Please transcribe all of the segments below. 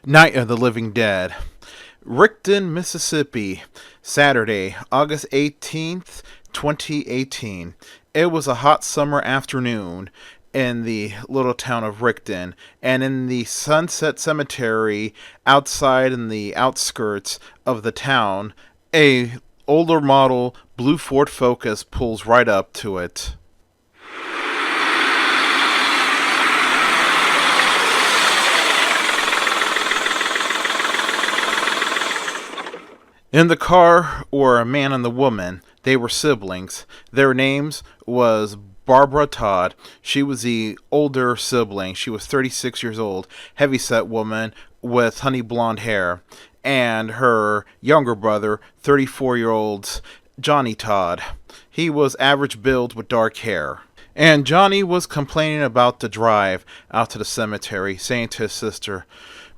Night of the Living Dead. Rickton, Mississippi, Saturday, August 18th, 2018. It was a hot summer afternoon in the little town of Rickton, and in the Sunset Cemetery outside in the outskirts of the town, a older model blue Ford Focus pulls right up to it. In the car were a man and a woman. They were siblings. Their names was Barbara Todd. She was the older sibling. She was 36 years old, heavyset woman with honey blonde hair. And her younger brother, 34-year-old Johnny Todd. He was average build with dark hair. And Johnny was complaining about the drive out to the cemetery, saying to his sister,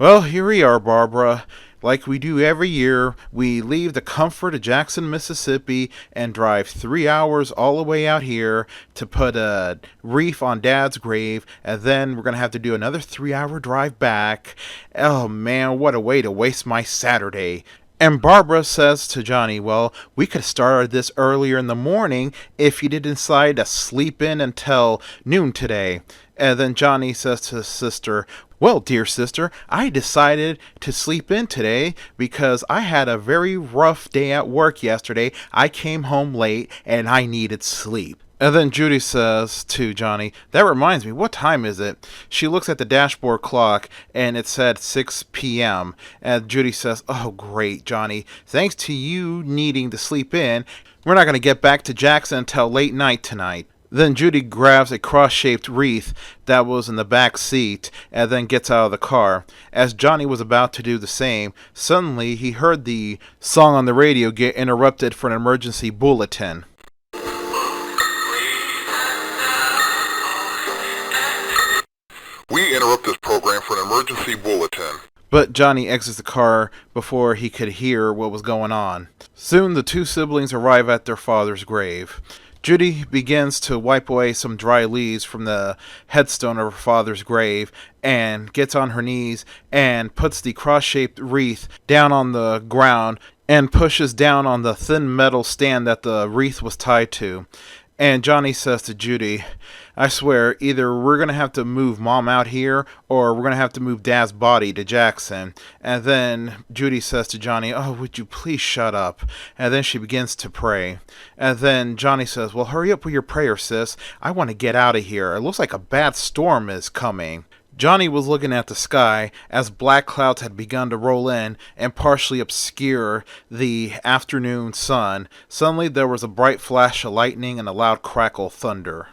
"Well, here we are, Barbara. Like we do every year, we leave the comfort of Jackson, Mississippi, and drive 3 hours all the way out here to put a wreath on Dad's grave, and then we're going to have to do another 3-hour drive back. Oh man, what a way to waste my Saturday." And Barbara says to Johnny, "Well, we could have started this earlier in the morning if you didn't decide to sleep in until noon today." And then Johnny says to his sister, "Well, dear sister, I decided to sleep in today because I had a very rough day at work yesterday. I came home late and I needed sleep." And then Judy says to Johnny, "That reminds me, what time is it?" She looks at the dashboard clock and it said 6 p.m. And Judy says, "Oh, great, Johnny. Thanks to you needing to sleep in, we're not going to get back to Jackson until late night tonight." Then Judy grabs a cross-shaped wreath that was in the back seat and then gets out of the car. As Johnny was about to do the same, suddenly he heard the song on the radio get interrupted for an emergency bulletin. We interrupt this program for an emergency bulletin. But Johnny exits the car before he could hear what was going on. Soon the two siblings arrive at their father's grave. Judy begins to wipe away some dry leaves from the headstone of her father's grave and gets on her knees and puts the cross-shaped wreath down on the ground and pushes down on the thin metal stand that the wreath was tied to. And Johnny says to Judy, "I swear, either we're going to have to move Mom out here or we're going to have to move Dad's body to Jackson." And then Judy says to Johnny, "Oh, would you please shut up?" And then she begins to pray. And then Johnny says, "Well, hurry up with your prayer, sis. I want to get out of here. It looks like a bad storm is coming." Johnny was looking at the sky as black clouds had begun to roll in and partially obscure the afternoon sun. Suddenly there was a bright flash of lightning and a loud crackle of thunder.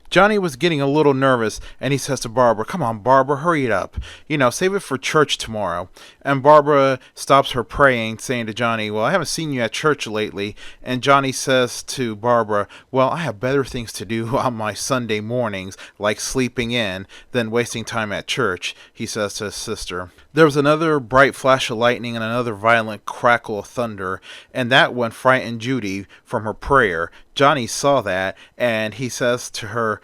Johnny was getting a little nervous, and he says to Barbara, "Come on, Barbara, hurry it up. Save it for church tomorrow." And Barbara stops her praying, saying to Johnny, "Well, I haven't seen you at church lately." And Johnny says to Barbara, "Well, I have better things to do on my Sunday mornings, like sleeping in, than wasting time at church," he says to his sister. There was another bright flash of lightning and another violent crackle of thunder, and that one frightened Judy from her prayer. Johnny saw that, and he says to her,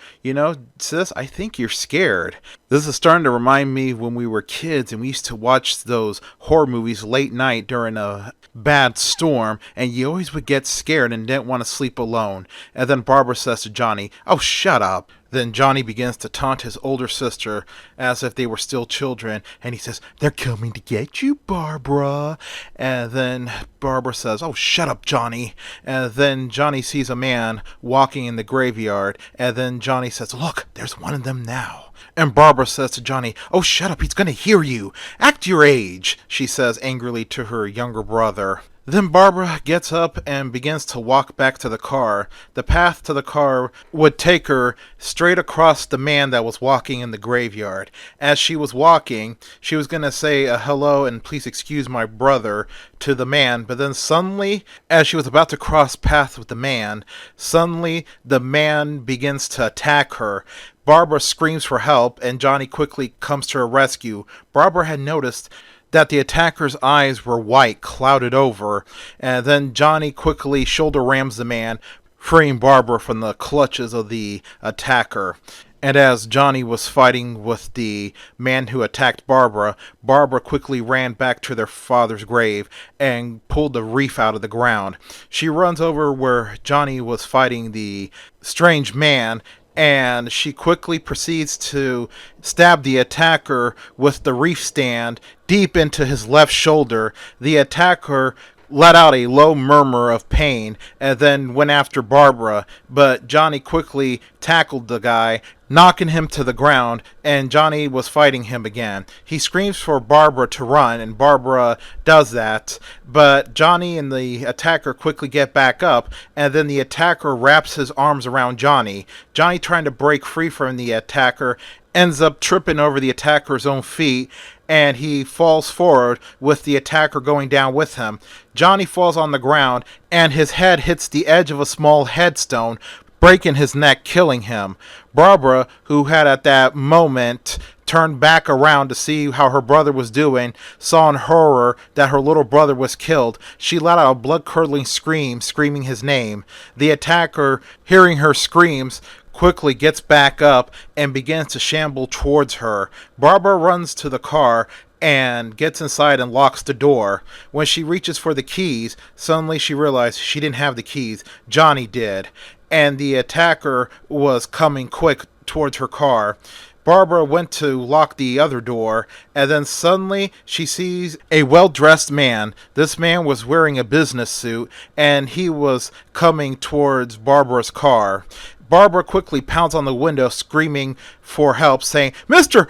"Sis, I think you're scared." This is starting to remind me when we were kids and we used to watch those horror movies late night during a bad storm, and you always would get scared and didn't want to sleep alone. And then Barbara says to Johnny, "Oh, shut up." Then Johnny begins to taunt his older sister as if they were still children, and he says, "They're coming to get you, Barbara." And then Barbara says, "Oh, shut up, Johnny." And then Johnny sees a man walking in the graveyard, and then Johnny says, "Look, there's one of them now." And Barbara says to Johnny, "Oh, shut up, he's going to hear you. Act your age," she says angrily to her younger brother. Then Barbara gets up and begins to walk back to the car. The path to the car would take her straight across the man that was walking in the graveyard. As she was walking, she was going to say a hello and please excuse my brother to the man, but then suddenly, as she was about to cross paths with the man begins to attack her. Barbara screams for help, and Johnny quickly comes to her rescue. Barbara had noticed that the attacker's eyes were white, clouded over, and then Johnny quickly shoulder rams the man, freeing Barbara from the clutches of the attacker. And as Johnny was fighting with the man who attacked Barbara, Barbara quickly ran back to their father's grave and pulled the wreath out of the ground. She runs over where Johnny was fighting the strange man, and she quickly proceeds to stab the attacker with the wreath stand deep into his left shoulder. The attacker let out a low murmur of pain and then went after Barbara, but Johnny quickly tackled the guy, knocking him to the ground, and Johnny was fighting him again. He screams for Barbara to run, and Barbara does that, but Johnny and the attacker quickly get back up, and then the attacker wraps his arms around Johnny. Johnny, trying to break free from the attacker, ends up tripping over the attacker's own feet, and he falls forward with the attacker going down with him. Johnny falls on the ground, and his head hits the edge of a small headstone, breaking his neck, killing him. Barbara, who had at that moment turned back around to see how her brother was doing, saw in horror that her little brother was killed. She let out a blood-curdling scream, screaming his name. The attacker, hearing her screams, quickly gets back up and begins to shamble towards her. Barbara runs to the car and gets inside and locks the door. When she reaches for the keys, suddenly she realizes she didn't have the keys. Johnny did, and the attacker was coming quick towards her car. Barbara went to lock the other door, and then suddenly she sees a well-dressed man. This man was wearing a business suit, and he was coming towards Barbara's car. Barbara quickly pounds on the window, screaming for help, saying, Mister,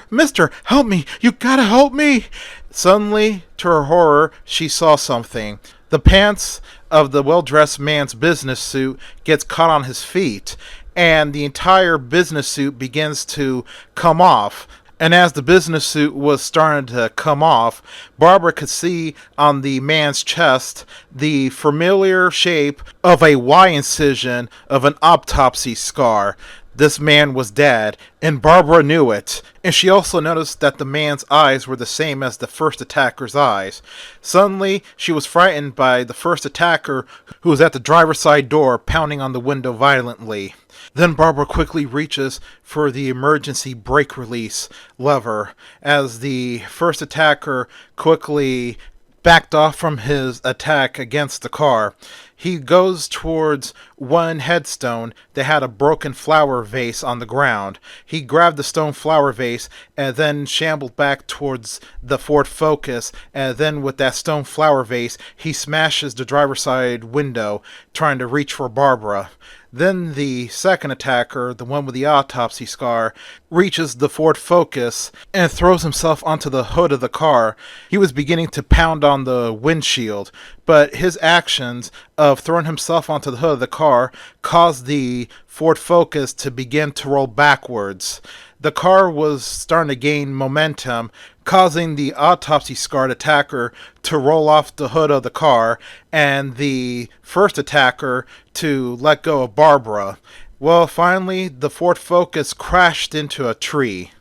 help me! You gotta help me! Suddenly, to her horror, she saw something. The pants of the well-dressed man's business suit gets caught on his feet, and the entire business suit begins to come off. And as the business suit was starting to come off, Barbara could see on the man's chest the familiar shape of a Y incision of an autopsy scar. This man was dead, and Barbara knew it, and she also noticed that the man's eyes were the same as the first attacker's eyes. Suddenly, she was frightened by the first attacker, who was at the driver's side door, pounding on the window violently. Then Barbara quickly reaches for the emergency brake release lever, as the first attacker quickly backed off from his attack against the car. He goes towards one headstone that had a broken flower vase on the ground. He grabbed the stone flower vase and then shambled back towards the Ford Focus, and then with that stone flower vase, he smashes the driver's side window, trying to reach for Barbara. Then the second attacker, the one with the autopsy scar, reaches the Ford Focus and throws himself onto the hood of the car. He was beginning to pound on the windshield, but his actions of throwing himself onto the hood of the car caused the Ford Focus to begin to roll backwards. The car was starting to gain momentum, causing the autopsy-scarred attacker to roll off the hood of the car, and the first attacker to let go of Barbara. Well, finally, the Ford Focus crashed into a tree.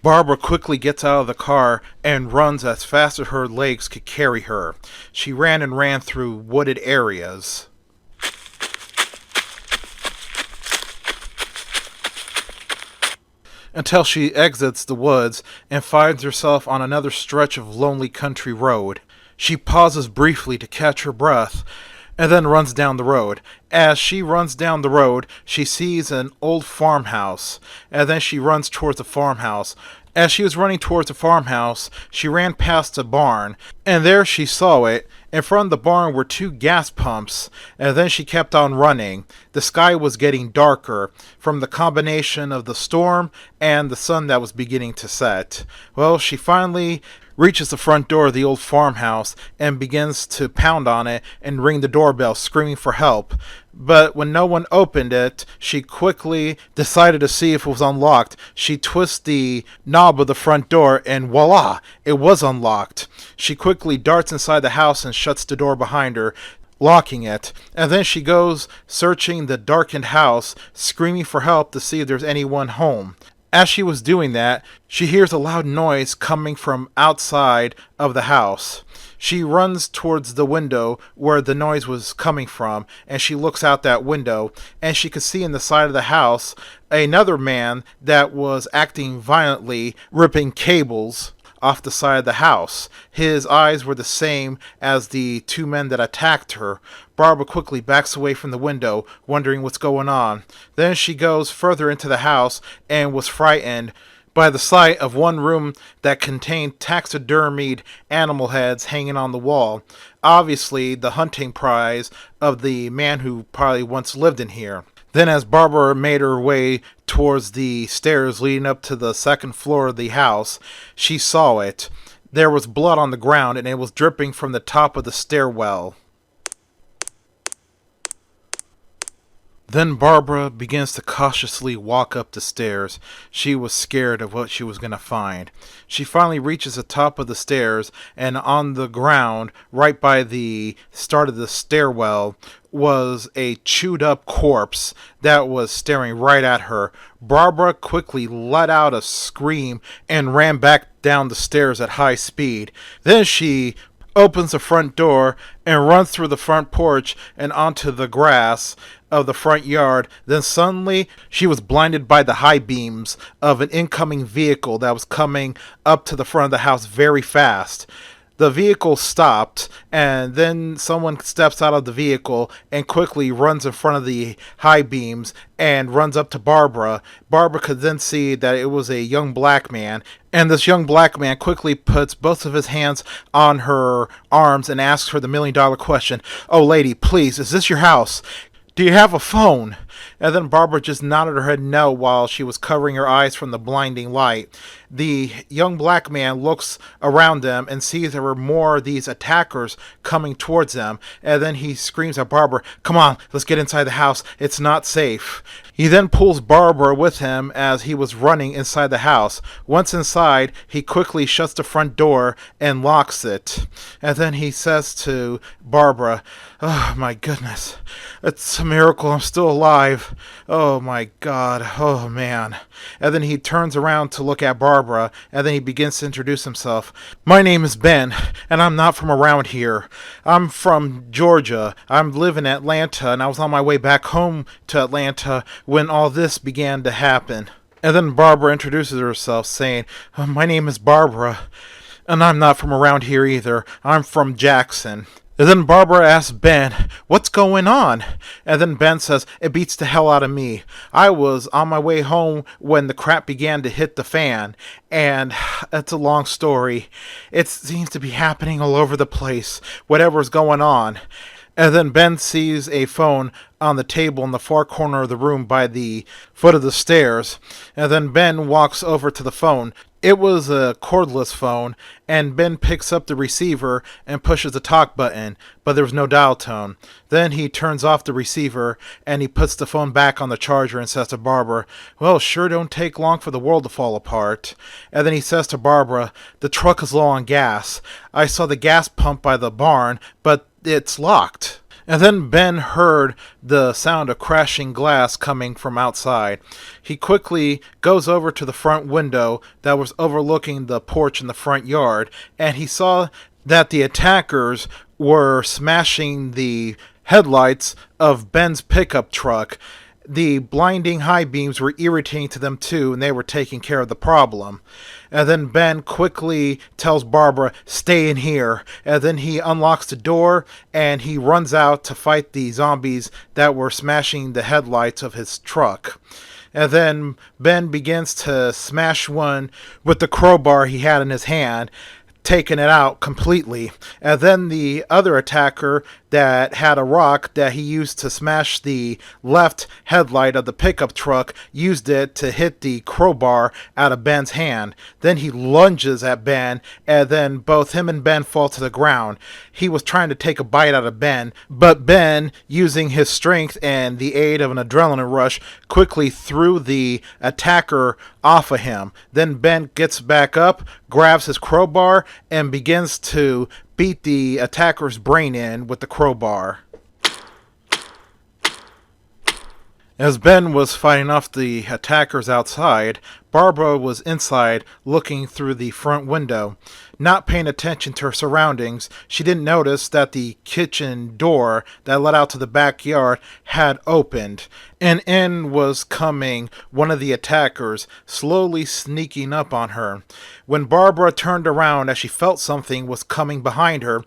Barbara quickly gets out of the car and runs as fast as her legs could carry her. She ran and ran through wooded areas, until she exits the woods and finds herself on another stretch of lonely country road. She pauses briefly to catch her breath, and then runs down the road. As she runs down the road, she sees an old farmhouse, and then she runs towards the farmhouse. As she was running towards the farmhouse, she ran past a barn, and there she saw it. In front of the barn were two gas pumps, and then she kept on running. The sky was getting darker from the combination of the storm and the sun that was beginning to set. Well, she finally reaches the front door of the old farmhouse and begins to pound on it and ring the doorbell, screaming for help. But when no one opened it, she quickly decided to see if it was unlocked. She twists the knob of the front door, and voila, it was unlocked. She quickly darts inside the house and shuts the door behind her, locking it. And then she goes searching the darkened house, screaming for help to see if there's anyone home. As she was doing that, she hears a loud noise coming from outside of the house. She runs towards the window where the noise was coming from, and she looks out that window, and she could see in the side of the house another man that was acting violently, ripping cables off the side of the house. His eyes were the same as the two men that attacked her. Barbara quickly backs away from the window, wondering what's going on. Then she goes further into the house and was frightened by the sight of one room that contained taxidermied animal heads hanging on the wall. Obviously, the hunting prize of the man who probably once lived in here. Then, as Barbara made her way towards the stairs leading up to the second floor of the house, she saw it. There was blood on the ground, and it was dripping from the top of the stairwell. Then Barbara begins to cautiously walk up the stairs. She was scared of what she was going to find. She finally reaches the top of the stairs, and on the ground, right by the start of the stairwell, was a chewed up corpse that was staring right at her. Barbara quickly let out a scream and ran back down the stairs at high speed. Then she opens the front door and runs through the front porch and onto the grass of the front yard. Then suddenly she was blinded by the high beams of an incoming vehicle that was coming up to the front of the house very fast. The vehicle stopped, and then someone steps out of the vehicle and quickly runs in front of the high beams and runs up to Barbara. Barbara could then see that it was a young black man, and this young black man quickly puts both of his hands on her arms and asks her the $1,000,000 question. "Oh, lady, please, is this your house? Do you have a phone?" And then Barbara just nodded her head no while she was covering her eyes from the blinding light. The young black man looks around them and sees there were more of these attackers coming towards them. And then he screams at Barbara, "Come on, let's get inside the house. It's not safe." He then pulls Barbara with him as he was running inside the house. Once inside, he quickly shuts the front door and locks it. And then he says to Barbara, "Oh my goodness, it's a miracle I'm still alive. Oh my God, oh man." And then he turns around to look at Barbara, and then he begins to introduce himself. "My name is Ben, and I'm not from around here. I'm from Georgia. I live in Atlanta, and I was on my way back home to Atlanta when all this began to happen." And then Barbara introduces herself, saying, "My name is Barbara, and I'm not from around here either. I'm from Jackson." And then Barbara asks Ben, "What's going on?" And then Ben says, "It beats the hell out of me. I was on my way home when the crap began to hit the fan. And it's a long story. It seems to be happening all over the place, whatever's going on." And then Ben sees a phone on the table in the far corner of the room by the foot of the stairs. And then Ben walks over to the phone. It was a cordless phone, and Ben picks up the receiver and pushes the talk button, but there was no dial tone. Then he turns off the receiver, and he puts the phone back on the charger and says to Barbara, "Well, sure don't take long for the world to fall apart." And then he says to Barbara, "The truck is low on gas. I saw the gas pump by the barn, but it's locked." And then Ben heard the sound of crashing glass coming from outside. He quickly goes over to the front window that was overlooking the porch in the front yard, and he saw that the attackers were smashing the headlights of Ben's pickup truck. The blinding high beams were irritating to them too, and they were taking care of the problem. And then Ben quickly tells Barbara, "Stay in here." And then he unlocks the door, and he runs out to fight the zombies that were smashing the headlights of his truck. And then Ben begins to smash one with the crowbar he had in his hand, taking it out completely. And then the other attacker that had a rock that he used to smash the left headlight of the pickup truck used it to hit the crowbar out of Ben's hand. Then he lunges at Ben, and then both him and Ben fall to the ground. He was trying to take a bite out of Ben, but Ben, using his strength and the aid of an adrenaline rush, quickly threw the attacker off of him. Then Ben gets back up, grabs his crowbar, and begins to beat the attacker's brain in with the crowbar. As Ben was fighting off the attackers outside, Barbara was inside looking through the front window. Not paying attention to her surroundings, she didn't notice that the kitchen door that led out to the backyard had opened, and in was coming one of the attackers, slowly sneaking up on her. When Barbara turned around as she felt something was coming behind her,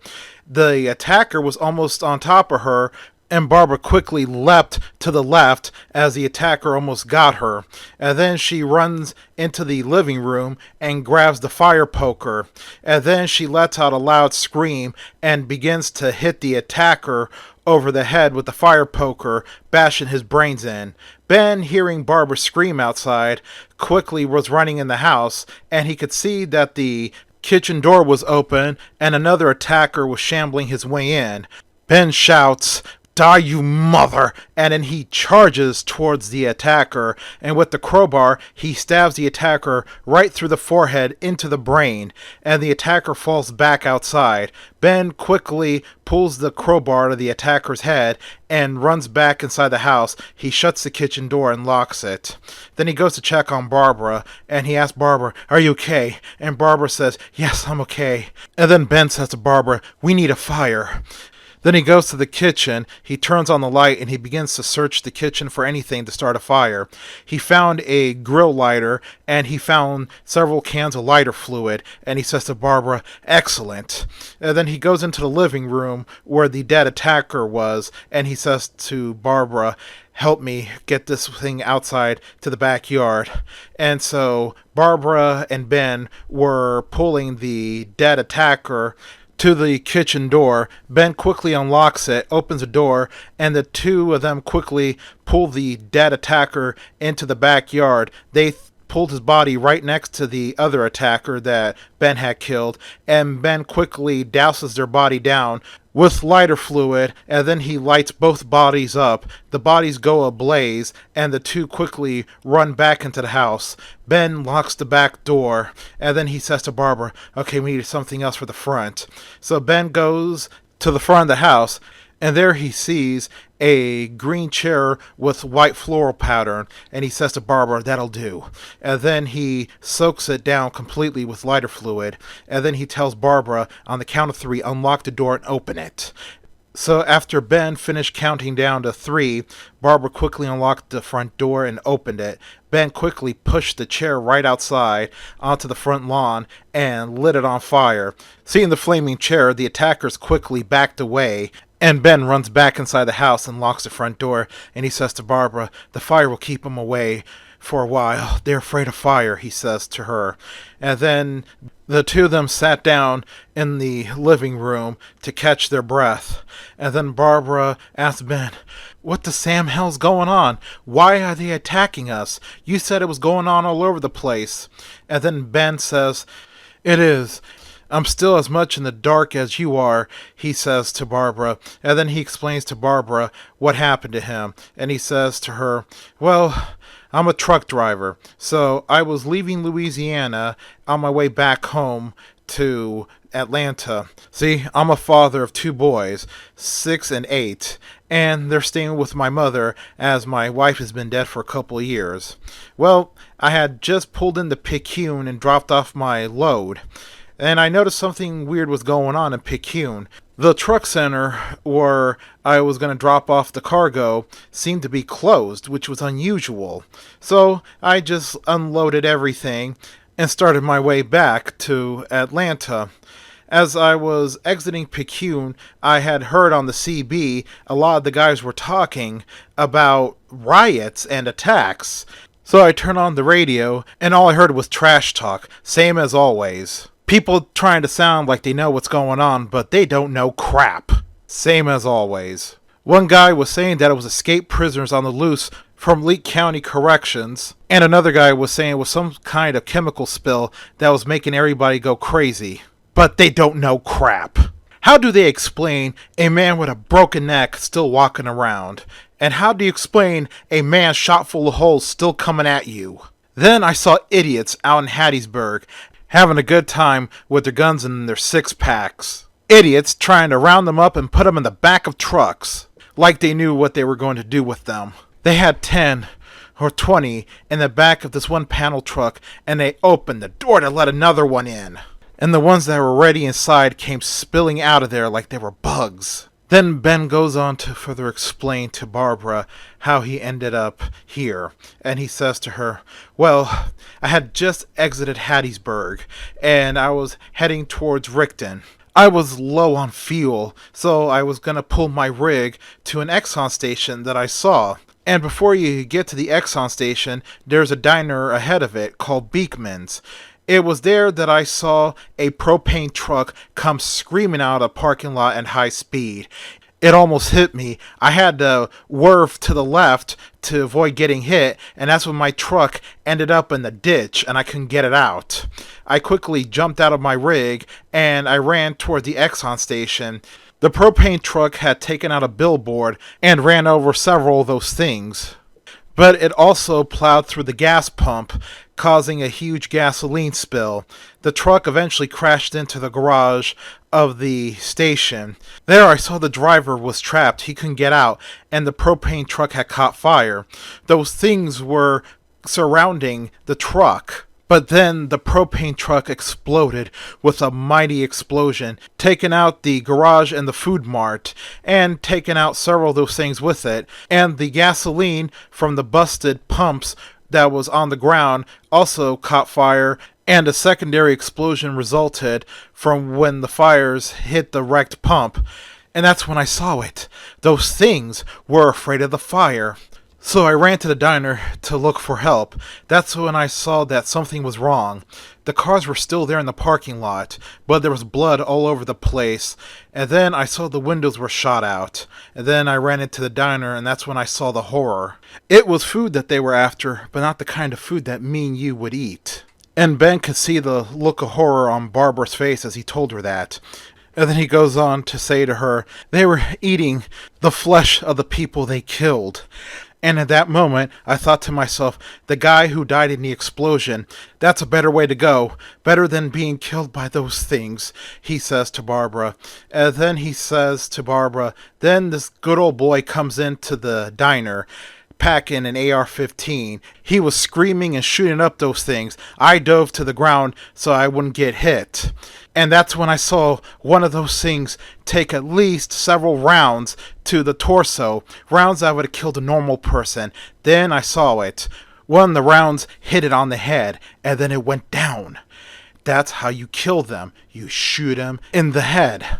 the attacker was almost on top of her, and Barbara quickly leapt to the left as the attacker almost got her. And then she runs into the living room and grabs the fire poker. And then she lets out a loud scream and begins to hit the attacker over the head with the fire poker, bashing his brains in. Ben, hearing Barbara scream outside, quickly was running in the house, and he could see that the kitchen door was open and another attacker was shambling his way in. Ben shouts, "Die, you mother!" And then he charges towards the attacker, and with the crowbar, he stabs the attacker right through the forehead into the brain, and the attacker falls back outside. Ben quickly pulls the crowbar to the attacker's head and runs back inside the house. He shuts the kitchen door and locks it. Then he goes to check on Barbara, and he asks Barbara, "Are you okay?" And Barbara says, "Yes, I'm okay." And then Ben says to Barbara, "We need a fire." Then he goes to the kitchen, he turns on the light, and he begins to search the kitchen for anything to start a fire. He found a grill lighter, and he found several cans of lighter fluid, and he says to Barbara, "Excellent." And then he goes into the living room where the dead attacker was, and he says to Barbara, "Help me get this thing outside to the backyard." And so Barbara and Ben were pulling the dead attacker to the kitchen door. Ben quickly unlocks it, opens the door, and the two of them quickly pull the dead attacker into the backyard. They pulled his body right next to the other attacker that Ben had killed, and Ben quickly douses their body down with lighter fluid, and then he lights both bodies up. The bodies go ablaze, and the two quickly run back into the house. Ben locks the back door, and then he says to Barbara, "Okay, we need something else for the front." So Ben goes to the front of the house, and there he sees a green chair with white floral pattern, and he says to Barbara, "That'll do." And then he soaks it down completely with lighter fluid, and then he tells Barbara, on the count of 3, unlock the door and open it. So after Ben finished counting down to 3, Barbara quickly unlocked the front door and opened it. Ben quickly pushed the chair right outside onto the front lawn and lit it on fire. Seeing the flaming chair, the attackers quickly backed away, and Ben runs back inside the house and locks the front door, and he says to Barbara, "The fire will keep them away for a while. They're afraid of fire," he says to her. And then the two of them sat down in the living room to catch their breath. And then Barbara asked Ben, "What the Sam hell's going on? Why are they attacking us? You said it was going on all over the place." And then Ben says, "It is. I'm still as much in the dark as you are," he says to Barbara. And then he explains to Barbara what happened to him. And he says to her, "Well, I'm a truck driver. So I was leaving Louisiana on my way back home to Atlanta. See, I'm a father of 2 boys, 6 and 8, and they're staying with my mother as my wife has been dead for a couple of years. Well, I had just pulled into Picayune and dropped off my load, and I noticed something weird was going on in Picayune. The truck center where I was going to drop off the cargo seemed to be closed, which was unusual. So I just unloaded everything and started my way back to Atlanta. As I was exiting Picayune, I had heard on the CB a lot of the guys were talking about riots and attacks. So I turned on the radio, and all I heard was trash talk, same as always. People trying to sound like they know what's going on, but they don't know crap. Same as always. One guy was saying that it was escaped prisoners on the loose from Leake County Corrections, and another guy was saying it was some kind of chemical spill that was making everybody go crazy. But they don't know crap. How do they explain a man with a broken neck still walking around? And how do you explain a man shot full of holes still coming at you? Then I saw idiots out in Hattiesburg having a good time with their guns and their 6-packs. Idiots trying to round them up and put them in the back of trucks, like they knew what they were going to do with them. They had 10 or 20 in the back of this one panel truck, and they opened the door to let another one in. And the ones that were already inside came spilling out of there like they were bugs. Then Ben goes on to further explain to Barbara how he ended up here. And he says to her, well, I had just exited Hattiesburg, and I was heading towards Rickton. I was low on fuel, so I was going to pull my rig to an Exxon station that I saw. And before you get to the Exxon station, there's a diner ahead of it called Beekman's. It was there that I saw a propane truck come screaming out of a parking lot at high speed. It almost hit me. I had to swerve to the left to avoid getting hit, and that's when my truck ended up in the ditch and I couldn't get it out. I quickly jumped out of my rig and I ran toward the Exxon station. The propane truck had taken out a billboard and ran over several of those things. But it also plowed through the gas pump, causing a huge gasoline spill. The truck eventually crashed into the garage of the station. There I saw the driver was trapped. He couldn't get out, and the propane truck had caught fire. Those things were surrounding the truck. But then the propane truck exploded with a mighty explosion, taking out the garage and the food mart, and taking out several of those things with it. And the gasoline from the busted pumps that was on the ground also caught fire, and a secondary explosion resulted from when the fires hit the wrecked pump. And that's when I saw it. Those things were afraid of the fire. So I ran to the diner to look for help. That's when I saw that something was wrong. The cars were still there in the parking lot, but there was blood all over the place. And then I saw the windows were shot out. And then I ran into the diner, and that's when I saw the horror. It was food that they were after, but not the kind of food that me and you would eat. And Ben could see the look of horror on Barbara's face as he told her that. And then he goes on to say to her, they were eating the flesh of the people they killed. And at that moment, I thought to myself, the guy who died in the explosion, that's a better way to go. Better than being killed by those things, he says to Barbara. And then he says to Barbara, then this good old boy comes into the diner, packing an AR-15. He was screaming and shooting up those things. I dove to the ground so I wouldn't get hit. And that's when I saw one of those things take at least several rounds to the torso, rounds that would have killed a normal person. Then I saw it. One of the rounds hit it on the head, and then it went down. That's how you kill them. You shoot them in the head.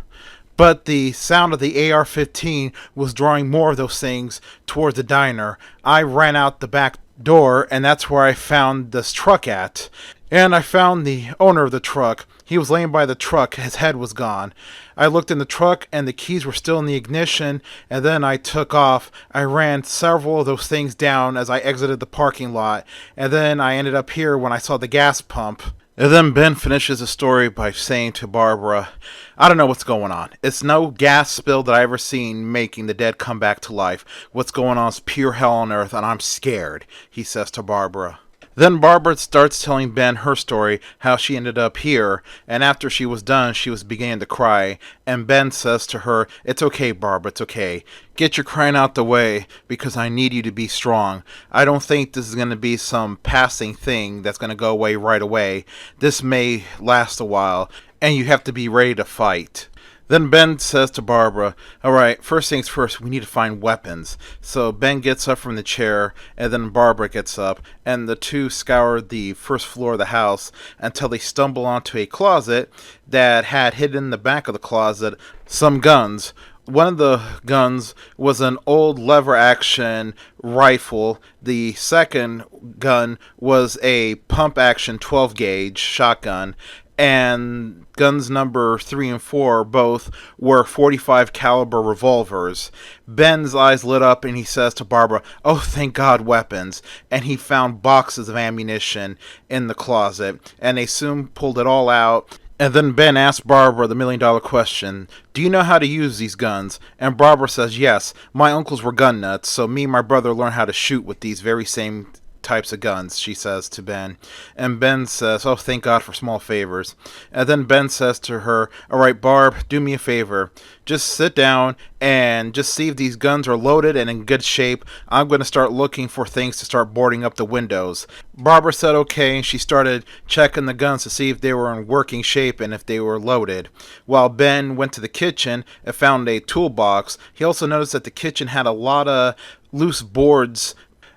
But the sound of the AR-15 was drawing more of those things towards the diner. I ran out the back door, and that's where I found this truck at. And I found the owner of the truck. He was laying by the truck. His head was gone. I looked in the truck, and the keys were still in the ignition, and then I took off. I ran several of those things down as I exited the parking lot, and then I ended up here when I saw the gas pump. And then Ben finishes the story by saying to Barbara, I don't know what's going on. It's no gas spill that I ever seen making the dead come back to life. What's going on is pure hell on earth, and I'm scared, he says to Barbara. Then Barbara starts telling Ben her story, how she ended up here, and after she was done, she was beginning to cry, and Ben says to her, it's okay, Barbara, it's okay. Get your crying out the way, because I need you to be strong. I don't think this is going to be some passing thing that's going to go away right away. This may last a while, and you have to be ready to fight. Then Ben says to Barbara, alright, first things first, we need to find weapons. So Ben gets up from the chair, and then Barbara gets up, and the two scour the first floor of the house until they stumble onto a closet that had hidden in the back of the closet some guns. One of the guns was an old lever-action rifle. The second gun was a pump-action 12-gauge shotgun. And guns number 3 and 4 both were 45 caliber revolvers. Ben's eyes lit up and he says to Barbara, oh, thank God, weapons. And he found boxes of ammunition in the closet, and they soon pulled it all out. And then Ben asked Barbara the million-dollar question, do you know how to use these guns? And Barbara says, yes, my uncles were gun nuts, so me and my brother learned how to shoot with these very same types of guns, she says to Ben. And Ben says, oh, thank God for small favors. And then Ben says to her, all right, Barb, do me a favor. Just sit down and just see if these guns are loaded and in good shape. I'm going to start looking for things to start boarding up the windows. Barbara said okay, and she started checking the guns to see if they were in working shape and if they were loaded. While Ben went to the kitchen and found a toolbox, he also noticed that the kitchen had a lot of loose boards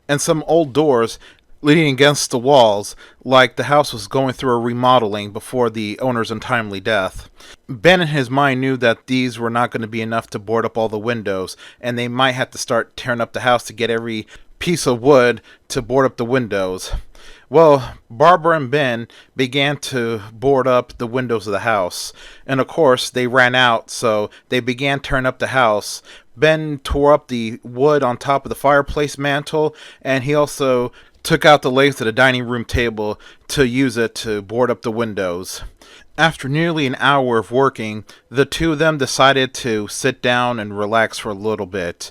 and some old doors leaning against the walls, like the house was going through a remodeling before the owner's untimely death. Ben in his mind knew that these were not going to be enough to board up all the windows, and they might have to start tearing up the house to get every piece of wood to board up the windows. Well, Barbara and Ben began to board up the windows of the house, and of course they ran out, so they began tearing up the house. Ben tore up the wood on top of the fireplace mantle, and he also took out the legs of the dining room table to use it to board up the windows. After nearly an hour of working, the two of them decided to sit down and relax for a little bit.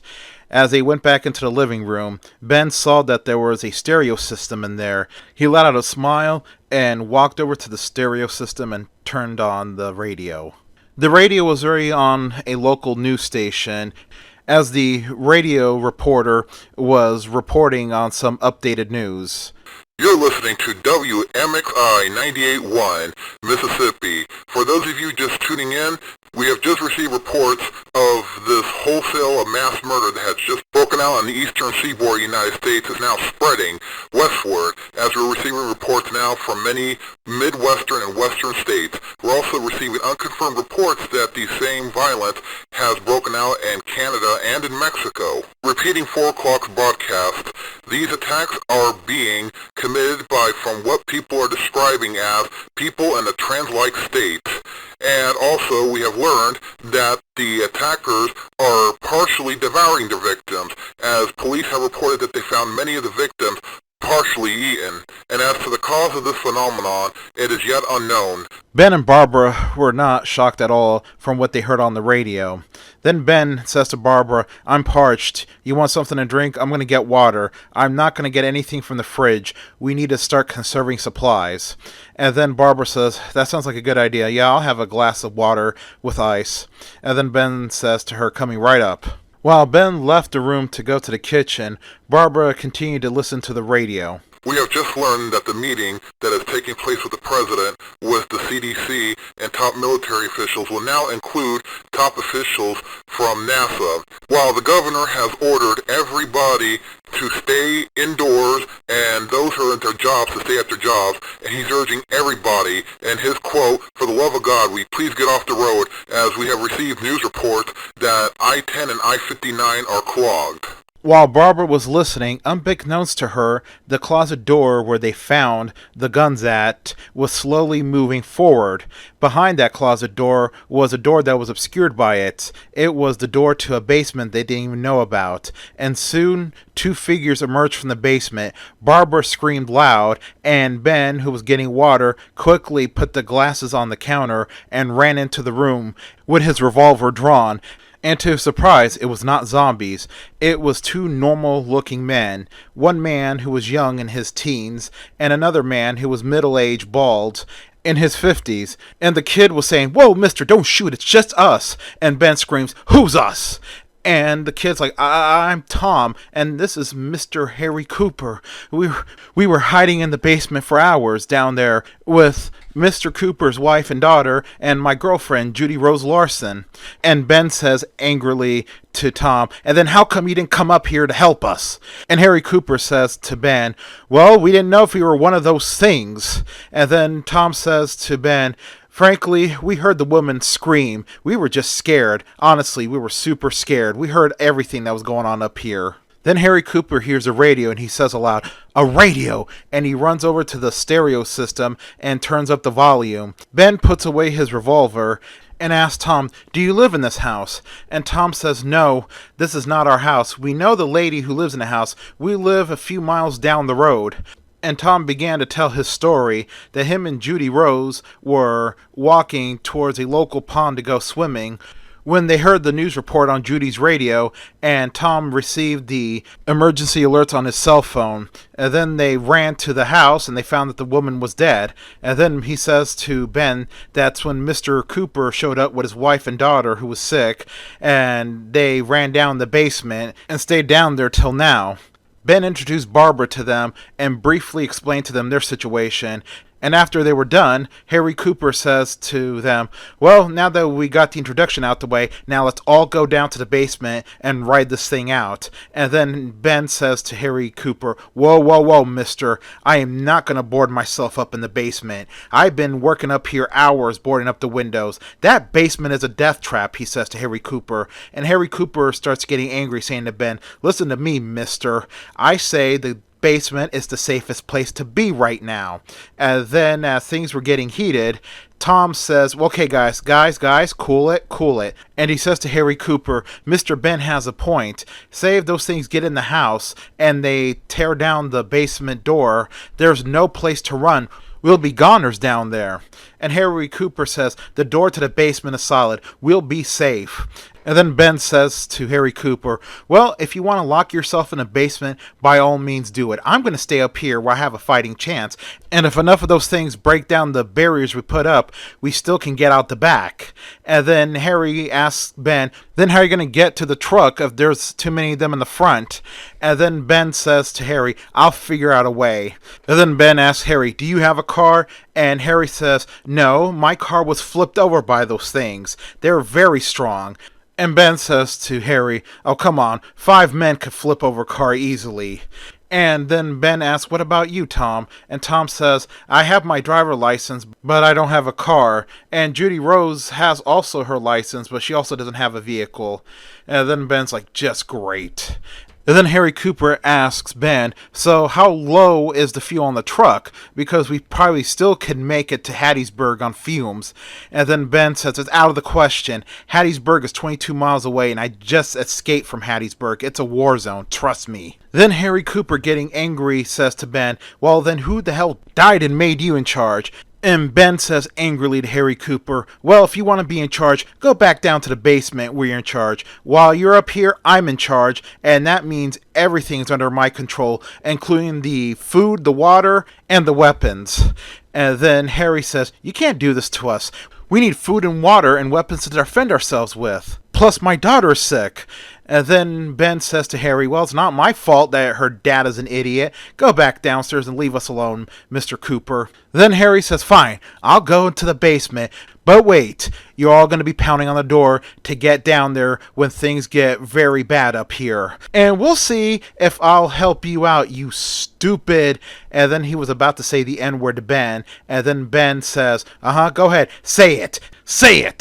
As they went back into the living room, Ben saw that there was a stereo system in there. He let out a smile and walked over to the stereo system and turned on the radio. The radio was already on a local news station, as the radio reporter was reporting on some updated news. You're listening to WMXI 98.1, Mississippi. For those of you just tuning in, we have just received reports of this wholesale mass murder that has just broken out on the eastern seaboard of the United States is now spreading westward, as we're receiving reports now from many Midwestern and Western states. We're also receiving unconfirmed reports that the same violence has broken out in Canada and in Mexico. Repeating 4 o'clock's broadcast, these attacks are being committed by, from what people are describing as, people in a trans-like state. And also, we have learned that the attackers are partially devouring their victims, as police have reported that they found many of the victims partially eaten. And as to the cause of this phenomenon, it is yet unknown. Ben and Barbara were not shocked at all from what they heard on the radio. Then Ben says to Barbara, I'm parched. You want something to drink? I'm going to get water. I'm not going to get anything from the fridge. We need to start conserving supplies. And then Barbara says, that sounds like a good idea. Yeah, I'll have a glass of water with ice. And then Ben says to her, coming right up. While Ben left the room to go to the kitchen, Barbara continued to listen to the radio. We have just learned that the meeting that is taking place with the President, with the CDC, and top military officials will now include top officials from NASA. While the governor has ordered everybody to stay indoors and those who are at their jobs to stay at their jobs, and he's urging everybody, and his quote, for the love of God, we please get off the road, as we have received news reports that I-10 and I-59 are clogged. While Barbara was listening, unbeknownst to her, the closet door where they found the guns at was slowly moving forward. Behind that closet door was a door that was obscured by it. It was the door to a basement they didn't even know about. And soon, 2 figures emerged from the basement. Barbara screamed loud, and Ben, who was getting water, quickly put the glasses on the counter and ran into the room with his revolver drawn. And to his surprise, it was not zombies. It was 2 normal-looking men. One man who was young in his teens, and another man who was middle-aged, bald, in his 50s. And the kid was saying, "Whoa, mister, don't shoot, it's just us." And Ben screams, "Who's us?" And the kid's like, I'm Tom, and this is Mr. Harry Cooper. We were hiding in the basement for hours down there with Mr. Cooper's wife and daughter and my girlfriend, Judy Rose Larson. And Ben says angrily to Tom, and then how come you didn't come up here to help us? And Harry Cooper says to Ben, well, we didn't know if you were one of those things. And then Tom says to Ben, frankly, we heard the woman scream. We were just scared. Honestly, we were super scared. We heard everything that was going on up here. Then Harry Cooper hears a radio and he says aloud, "A radio!" And he runs over to the stereo system and turns up the volume. Ben puts away his revolver and asks Tom, "Do you live in this house?" And Tom says, "No, this is not our house. We know the lady who lives in the house. We live a few miles down the road." And Tom began to tell his story that him and Judy Rose were walking towards a local pond to go swimming when they heard the news report on Judy's radio, and Tom received the emergency alerts on his cell phone. And then they ran to the house and they found that the woman was dead. And then he says to Ben that's when Mr. Cooper showed up with his wife and daughter who was sick, and they ran down the basement and stayed down there till now. Ben introduced Barbara to them and briefly explained to them their situation. And after they were done, Harry Cooper says to them, well, now that we got the introduction out the way, now let's all go down to the basement and ride this thing out. And then Ben says to Harry Cooper, whoa, whoa, whoa, mister, I am not going to board myself up in the basement. I've been working up here hours boarding up the windows. That basement is a death trap, he says to Harry Cooper. And Harry Cooper starts getting angry, saying to Ben, listen to me, mister. I say the basement is the safest place to be right now. And then as things were getting heated, Tom says, well, okay, guys, cool it. And he says to Harry Cooper, Mr. Ben has a point. Say if those things get in the house and they tear down the basement door, there's no place to run. We'll be goners down there. And Harry Cooper says, the door to the basement is solid. We'll be safe. And then Ben says to Harry Cooper, well, if you want to lock yourself in a basement, by all means do it. I'm going to stay up here where I have a fighting chance. And if enough of those things break down the barriers we put up, we still can get out the back. And then Harry asks Ben, then how are you going to get to the truck if there's too many of them in the front? And then Ben says to Harry, I'll figure out a way. And then Ben asks Harry, do you have a car? And Harry says, no, my car was flipped over by those things. They're very strong. And Ben says to Harry, oh, come on, 5 men could flip over a car easily. And then Ben asks, what about you, Tom? And Tom says, I have my driver license, but I don't have a car. And Judy Rose has also her license, but she also doesn't have a vehicle. And then Ben's like, just great. And then Harry Cooper asks Ben, so how low is the fuel on the truck? Because we probably still could make it to Hattiesburg on fumes. And then Ben says, it's out of the question. Hattiesburg is 22 miles away, and I just escaped from Hattiesburg. It's a war zone, trust me. Then Harry Cooper, getting angry, says to Ben, well, then who the hell died and made you in charge? And Ben says angrily to Harry Cooper, well, if you want to be in charge, go back down to the basement where you're in charge. While you're up here, I'm in charge, and that means everything's under my control, including the food, the water, and the weapons. And then Harry says, you can't do this to us. We need food and water and weapons to defend ourselves with. Plus, my daughter is sick. And then Ben says to Harry, well, it's not my fault that her dad is an idiot. Go back downstairs and leave us alone, Mr. Cooper. Then Harry says, fine, I'll go into the basement. But wait, you're all going to be pounding on the door to get down there when things get very bad up here. And we'll see if I'll help you out, you stupid. And then he was about to say the N-word to Ben. And then Ben says, go ahead, say it,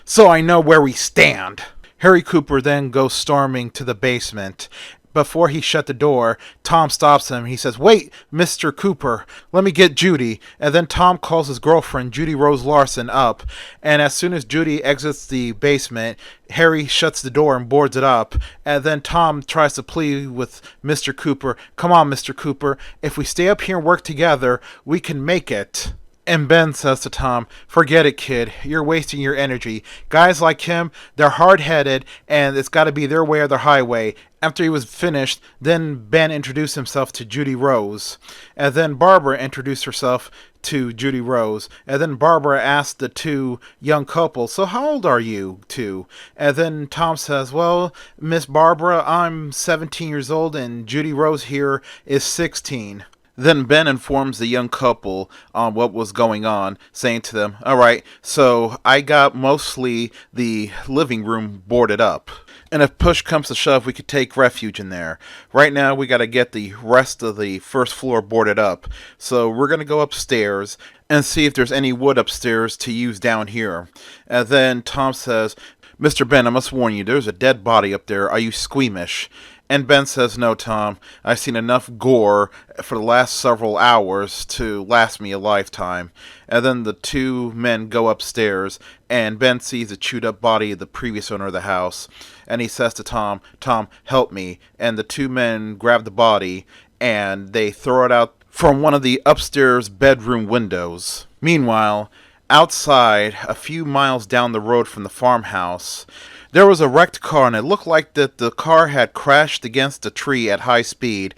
so I know where we stand. Harry Cooper then goes storming to the basement. Before he shut the door, Tom stops him. He says, wait, Mr. Cooper, let me get Judy. And then Tom calls his girlfriend, Judy Rose Larson, up. And as soon as Judy exits the basement, Harry shuts the door and boards it up. And then Tom tries to plead with Mr. Cooper, come on, Mr. Cooper, if we stay up here and work together, we can make it. And Ben says to Tom, forget it, kid. You're wasting your energy. Guys like him, they're hard-headed, and it's got to be their way or the highway. After he was finished, then Ben introduced himself to Judy Rose. And then Barbara introduced herself to Judy Rose. And then Barbara asked the two young couples, so how old are you two? And then Tom says, well, Miss Barbara, I'm 17 years old, and Judy Rose here is 16. Then Ben informs the young couple on what was going on, saying to them, all right, so I got mostly the living room boarded up. And if push comes to shove, we could take refuge in there. Right now, we got to get the rest of the first floor boarded up. So we're going to go upstairs and see if there's any wood upstairs to use down here. And then Tom says, Mr. Ben, I must warn you, there's a dead body up there. Are you squeamish? And Ben says, no, Tom, I've seen enough gore for the last several hours to last me a lifetime. And then the two men go upstairs, and Ben sees the chewed up body of the previous owner of the house. And he says to Tom, Tom, help me. And the two men grab the body, and they throw it out from one of the upstairs bedroom windows. Meanwhile, outside, a few miles down the road from the farmhouse, There was a wrecked car, and it looked like that the car had crashed against a tree at high speed.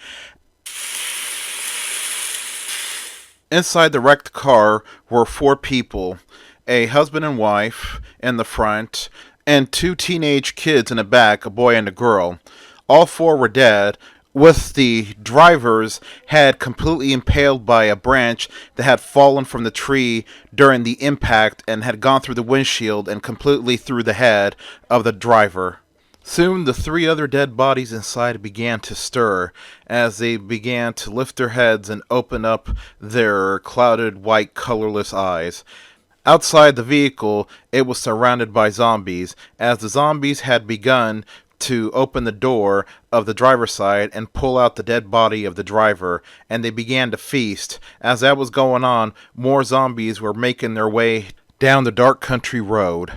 Inside the wrecked car were four people, a husband and wife in the front, and two teenage kids in the back, a boy and a girl. All four were dead, with the drivers had completely impaled by a branch that had fallen from the tree during the impact and had gone through the windshield and completely through the head of the driver. Soon the three other dead bodies inside began to stir as they began to lift their heads and open up their clouded white colorless eyes. Outside the vehicle, it was surrounded by zombies, as the zombies had begun to open the door of the driver's side and pull out the dead body of the driver, and they began to feast. As that was going on, more zombies were making their way down the dark country road.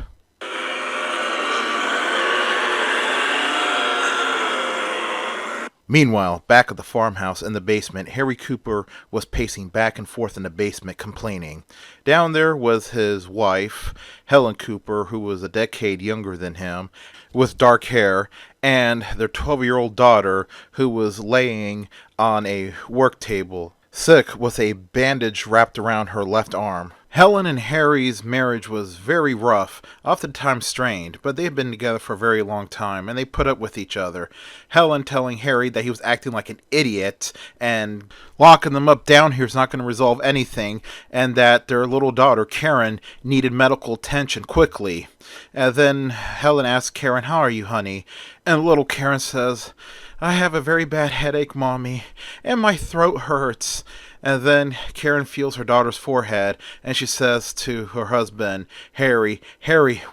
Meanwhile, back at the farmhouse in the basement, Harry Cooper was pacing back and forth in the basement, complaining. Down there was his wife, Helen Cooper, who was a decade younger than him, with dark hair, and their 12-year-old daughter, who was laying on a work table, sick with a bandage wrapped around her left arm. Helen and Harry's marriage was very rough, oftentimes strained, but they had been together for a very long time, and they put up with each other. Helen telling Harry that he was acting like an idiot, and locking them up down here is not going to resolve anything, and that their little daughter, Karen, needed medical attention quickly. And then Helen asked Karen, "How are you, honey?" And little Karen says, "I have a very bad headache, Mommy, and my throat hurts." And then Karen feels her daughter's forehead, and she says to her husband, Harry,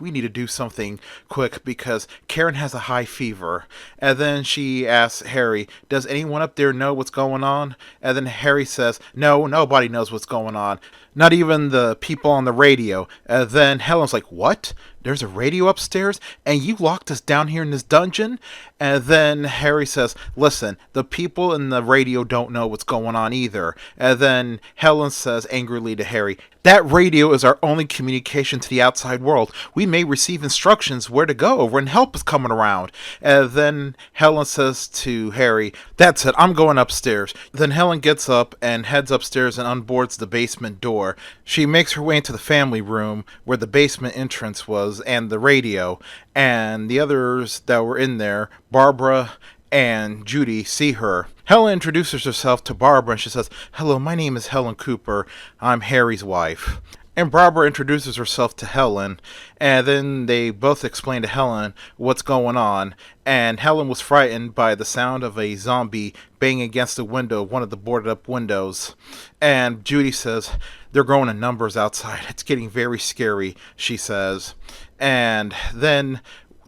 we need to do something quick because Karen has a high fever. And then she asks Harry, "Does anyone up there know what's going on?" And then Harry says, "No, nobody knows what's going on. Not even the people on the radio." And then Helen's like, "What? There's a radio upstairs? And you locked us down here in this dungeon?" And then Harry says, "Listen, the people in the radio don't know what's going on either." And then Helen says angrily to Harry, "That radio is our only communication to the outside world. We may receive instructions where to go when help is coming around." And then Helen says to Harry, "That's it, I'm going upstairs." Then Helen gets up and heads upstairs and unboards the basement door. She makes her way into the family room where the basement entrance was and the radio, and the others that were in there, Barbara and Judy, see her. Helen introduces herself to Barbara and she says, "Hello, my name is Helen Cooper. I'm Harry's wife." And Barbara introduces herself to Helen, and then they both explain to Helen what's going on. And Helen was frightened by the sound of a zombie banging against the window, one of the boarded up windows. And Judy says, "They're growing in numbers outside. It's getting very scary," she says. And then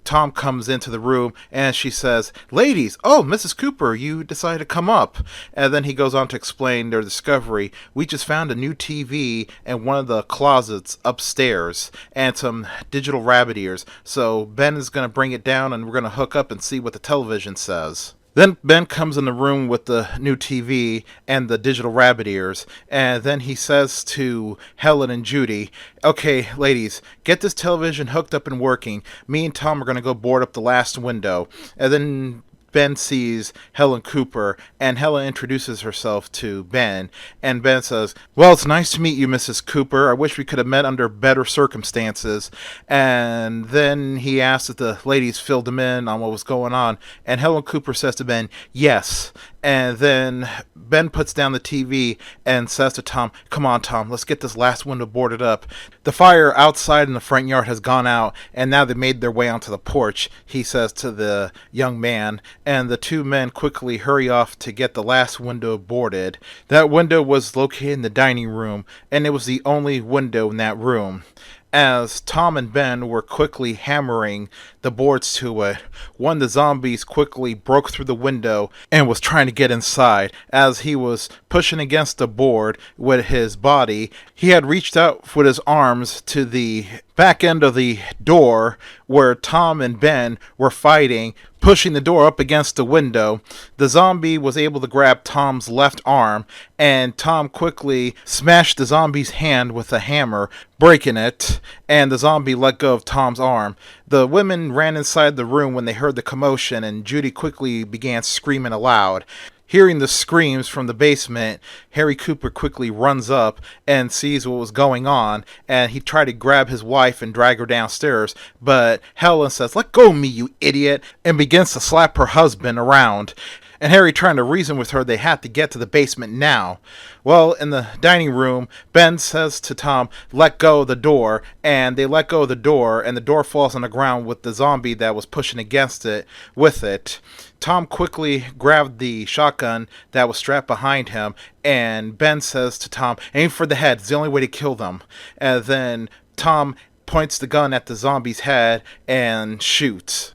Tom comes into the room and she says, "Ladies, oh, Mrs. Cooper, you decided to come up." And then he goes on to explain their discovery. "We just found a new TV in one of the closets upstairs and some digital rabbit ears. So Ben is going to bring it down and we're going to hook up and see what the television says." Then Ben comes in the room with the new TV and the digital rabbit ears, and then he says to Helen and Judy, "Okay, ladies, get this television hooked up and working. Me and Tom are going to go board up the last window." And then Ben sees Helen Cooper, and Helen introduces herself to Ben, and Ben says, "Well, it's nice to meet you, Mrs. Cooper. I wish we could have met under better circumstances." And then he asks if the ladies filled him in on what was going on, and Helen Cooper says to Ben, "Yes." And then Ben puts down the TV and says to Tom, "Come on, Tom, let's get this last window boarded up." The fire outside in the front yard has gone out, and now they made their way onto the porch, he says to the young man, and the two men quickly hurry off to get the last window boarded. That window was located in the dining room, and it was the only window in that room. As Tom and Ben were quickly hammering the boards to it, one of the zombies quickly broke through the window and was trying to get inside. As he was pushing against the board with his body, he had reached out with his arms to the back end of the door where Tom and Ben were fighting, pushing the door up against the window. The zombie was able to grab Tom's left arm, and Tom quickly smashed the zombie's hand with a hammer, breaking it, and the zombie let go of Tom's arm. The women ran inside the room when they heard the commotion, and Judy quickly began screaming aloud. Hearing the screams from the basement, Harry Cooper quickly runs up and sees what was going on, and he tried to grab his wife and drag her downstairs, but Helen says, "Let go of me, you idiot," and begins to slap her husband around. And Harry trying to reason with her they had to get to the basement now. Well, in the dining room, Ben says to Tom, "Let go of the door," and they let go of the door, and the door falls on the ground with the zombie that was pushing against it with it. Tom quickly grabbed the shotgun that was strapped behind him, and Ben says to Tom, "Aim for the head, it's the only way to kill them." And then Tom points the gun at the zombie's head and shoots.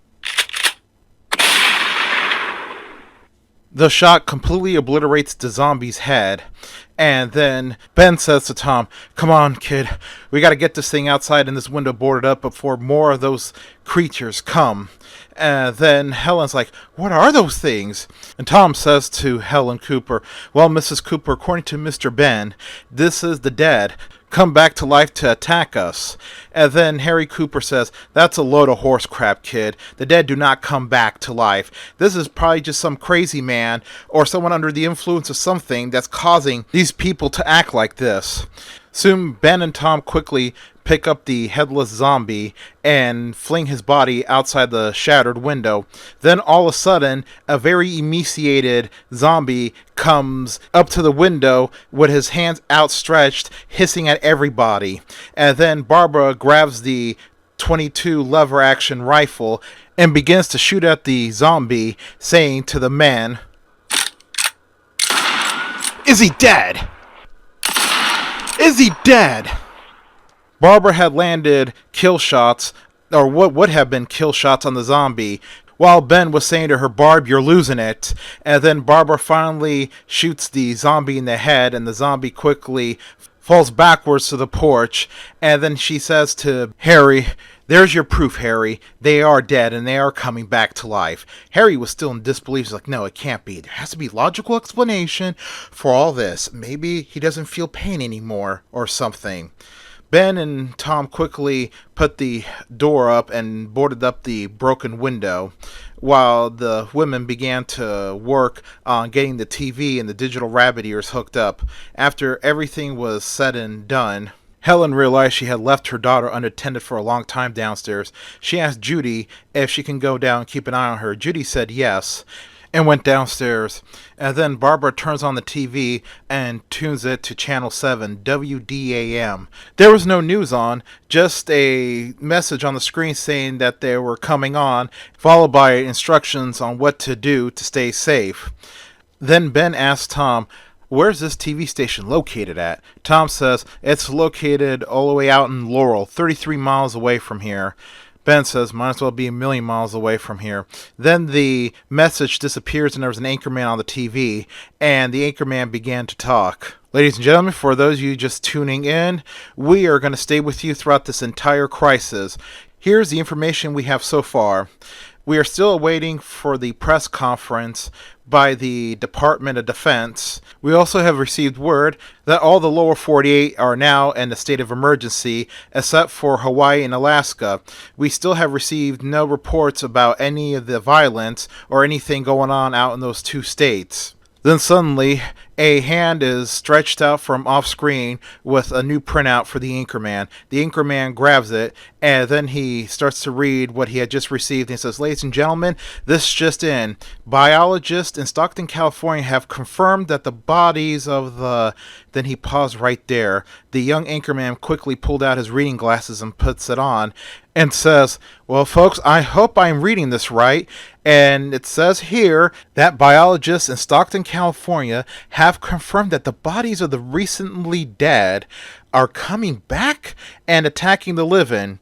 The shot completely obliterates the zombie's head, and then Ben says to Tom, "Come on, kid, we gotta get this thing outside and this window boarded up before more of those creatures come." And then Helen's like, "What are those things?" And Tom says to Helen Cooper, "Well, Mrs. Cooper, according to Mr. Ben, this is the dead come back to life to attack us." And then Harry Cooper says, "That's a load of horse crap, kid. The dead do not come back to life. This is probably just some crazy man or someone under the influence of something that's causing these people to act like this." Soon Ben and Tom quickly pick up the headless zombie and fling his body outside the shattered window. Then all of a sudden, a very emaciated zombie comes up to the window with his hands outstretched, hissing at everybody. And then Barbara grabs the .22 lever action rifle and begins to shoot at the zombie, saying to the man, "Is he dead? Is he dead?" Barbara had landed kill shots, or what would have been kill shots on the zombie, while Ben was saying to her, "Barb, you're losing it." And then Barbara finally shoots the zombie in the head, and the zombie quickly falls backwards to the porch. And then she says to Harry, "There's your proof, Harry. They are dead, and they are coming back to life." Harry was still in disbelief. He's like, "No, it can't be. There has to be a logical explanation for all this. Maybe he doesn't feel pain anymore, or something." Ben and Tom quickly put the door up and boarded up the broken window, while the women began to work on getting the TV and the digital rabbit ears hooked up. After everything was said and done, Helen realized she had left her daughter unattended for a long time downstairs. She asked Judy if she can go down and keep an eye on her. Judy said yes, and went downstairs. And then Barbara turns on the TV and tunes it to Channel 7, WDAM. There was no news on, just a message on the screen saying that they were coming on, followed by instructions on what to do to stay safe. Then Ben asked Tom, "Where's this TV station located at?" Tom says, "It's located all the way out in Laurel, 33 miles away from here." Ben says, "Might as well be a million miles away from here." Then the message disappears and there was an anchorman on the TV, and the anchorman began to talk. "Ladies and gentlemen, for those of you just tuning in, we are going to stay with you throughout this entire crisis. Here's the information we have so far. We are still waiting for the press conference by the Department of Defense. We also have received word that all the lower 48 are now in a state of emergency, except for Hawaii and Alaska. We still have received no reports about any of the violence or anything going on out in those two states." Then suddenly, a hand is stretched out from off screen with a new printout for the anchorman. The anchorman grabs it, and then he starts to read what he had just received. And he says, "Ladies and gentlemen, this just in. Biologists in Stockton, California have confirmed that the bodies of the..." Then he paused right there. The young anchorman quickly pulled out his reading glasses and puts it on and says, "Well, folks, I hope I'm reading this right. And it says here that biologists in Stockton, California have confirmed that the bodies of the recently dead are coming back and attacking the living."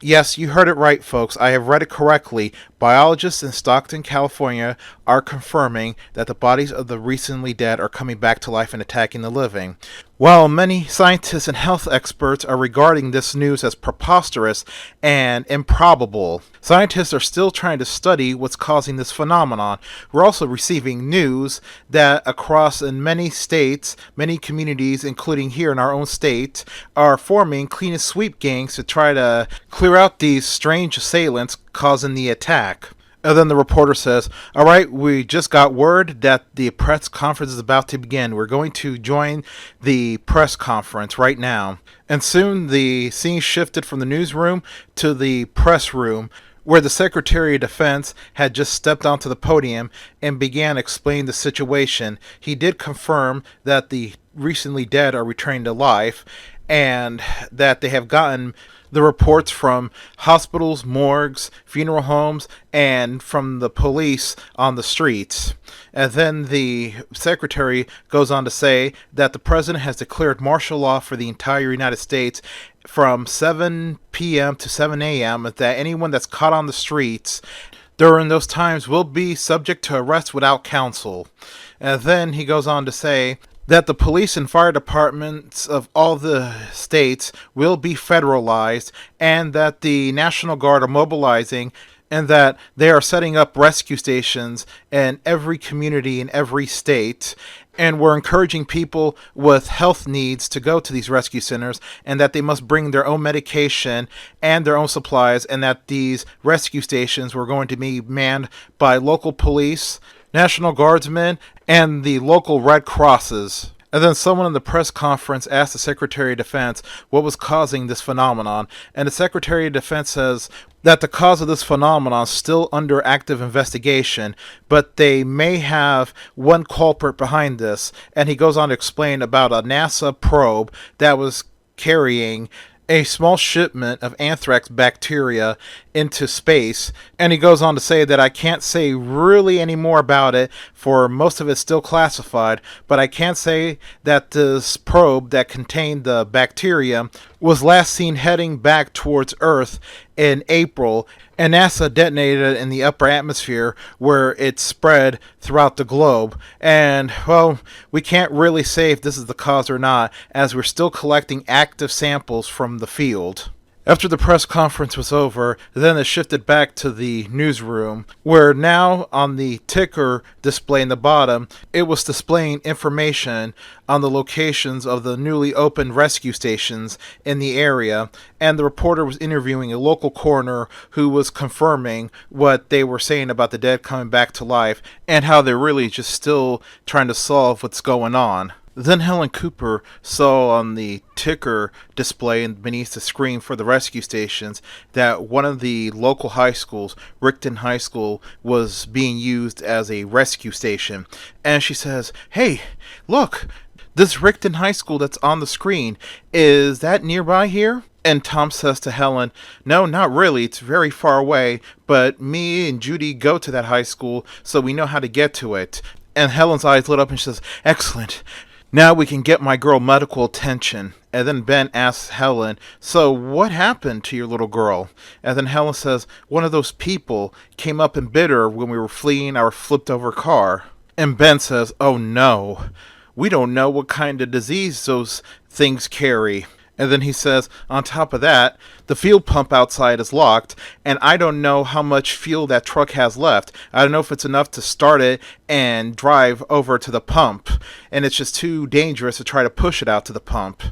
Yes, you heard it right, folks. I have read it correctly. Biologists in Stockton, California are confirming that the bodies of the recently dead are coming back to life and attacking the living. While many scientists and health experts are regarding this news as preposterous and improbable, scientists are still trying to study what's causing this phenomenon. We're also receiving news that across in many states, many communities, including here in our own state, are forming clean and sweep gangs to try to clear out these strange assailants causing the attack. And then the reporter says, all right, we just got word that the press conference is about to begin. We're going to join the press conference right now. And soon the scene shifted from the newsroom to the press room, where the Secretary of Defense had just stepped onto the podium and began explaining the situation. He did confirm that the recently dead are returning to life and that they have gotten the reports from hospitals, morgues, funeral homes, and from the police on the streets. And then the secretary goes on to say that the president has declared martial law for the entire United States from 7 p.m. to 7 a.m. that anyone that's caught on the streets during those times will be subject to arrest without counsel. And then he goes on to say that the police and fire departments of all the states will be federalized, and that the National Guard are mobilizing, and that they are setting up rescue stations in every community in every state. And we're encouraging people with health needs to go to these rescue centers, and that they must bring their own medication and their own supplies, and that these rescue stations were going to be manned by local police, National Guardsmen, and the local Red Crosses. And then someone in the press conference asked the Secretary of Defense what was causing this phenomenon, and the Secretary of Defense says that the cause of this phenomenon is still under active investigation, but they may have one culprit behind this. And he goes on to explain about a NASA probe that was carrying a small shipment of anthrax bacteria into space. And he goes on to say that I can't say really any more about it, for most of it's still classified, but I can say that this probe that contained the bacteria was last seen heading back towards Earth in April, and NASA detonated it in the upper atmosphere, where it spread throughout the globe. And, well, we can't really say if this is the cause or not, as we're still collecting active samples from the field. After the press conference was over, then it shifted back to the newsroom, where now on the ticker display in the bottom, it was displaying information on the locations of the newly opened rescue stations in the area, and the reporter was interviewing a local coroner who was confirming what they were saying about the dead coming back to life, and how they're really just still trying to solve what's going on. Then Helen Cooper saw on the ticker display beneath the screen for the rescue stations that one of the local high schools, Rickton High School, was being used as a rescue station. And she says, hey, look, this Rickton High School that's on the screen, is that nearby here? And Tom says to Helen, no, not really. It's very far away, but me and Judy go to that high school, so we know how to get to it. And Helen's eyes lit up and she says, excellent. Now we can get my girl medical attention. And then Ben asks Helen, so what happened to your little girl? And then Helen says, one of those people came up and bit her when we were fleeing our flipped over car. And Ben says, oh no, we don't know what kind of disease those things carry. And then he says, on top of that, the fuel pump outside is locked, and I don't know how much fuel that truck has left. I don't know if it's enough to start it and drive over to the pump, and it's just too dangerous to try to push it out to the pump.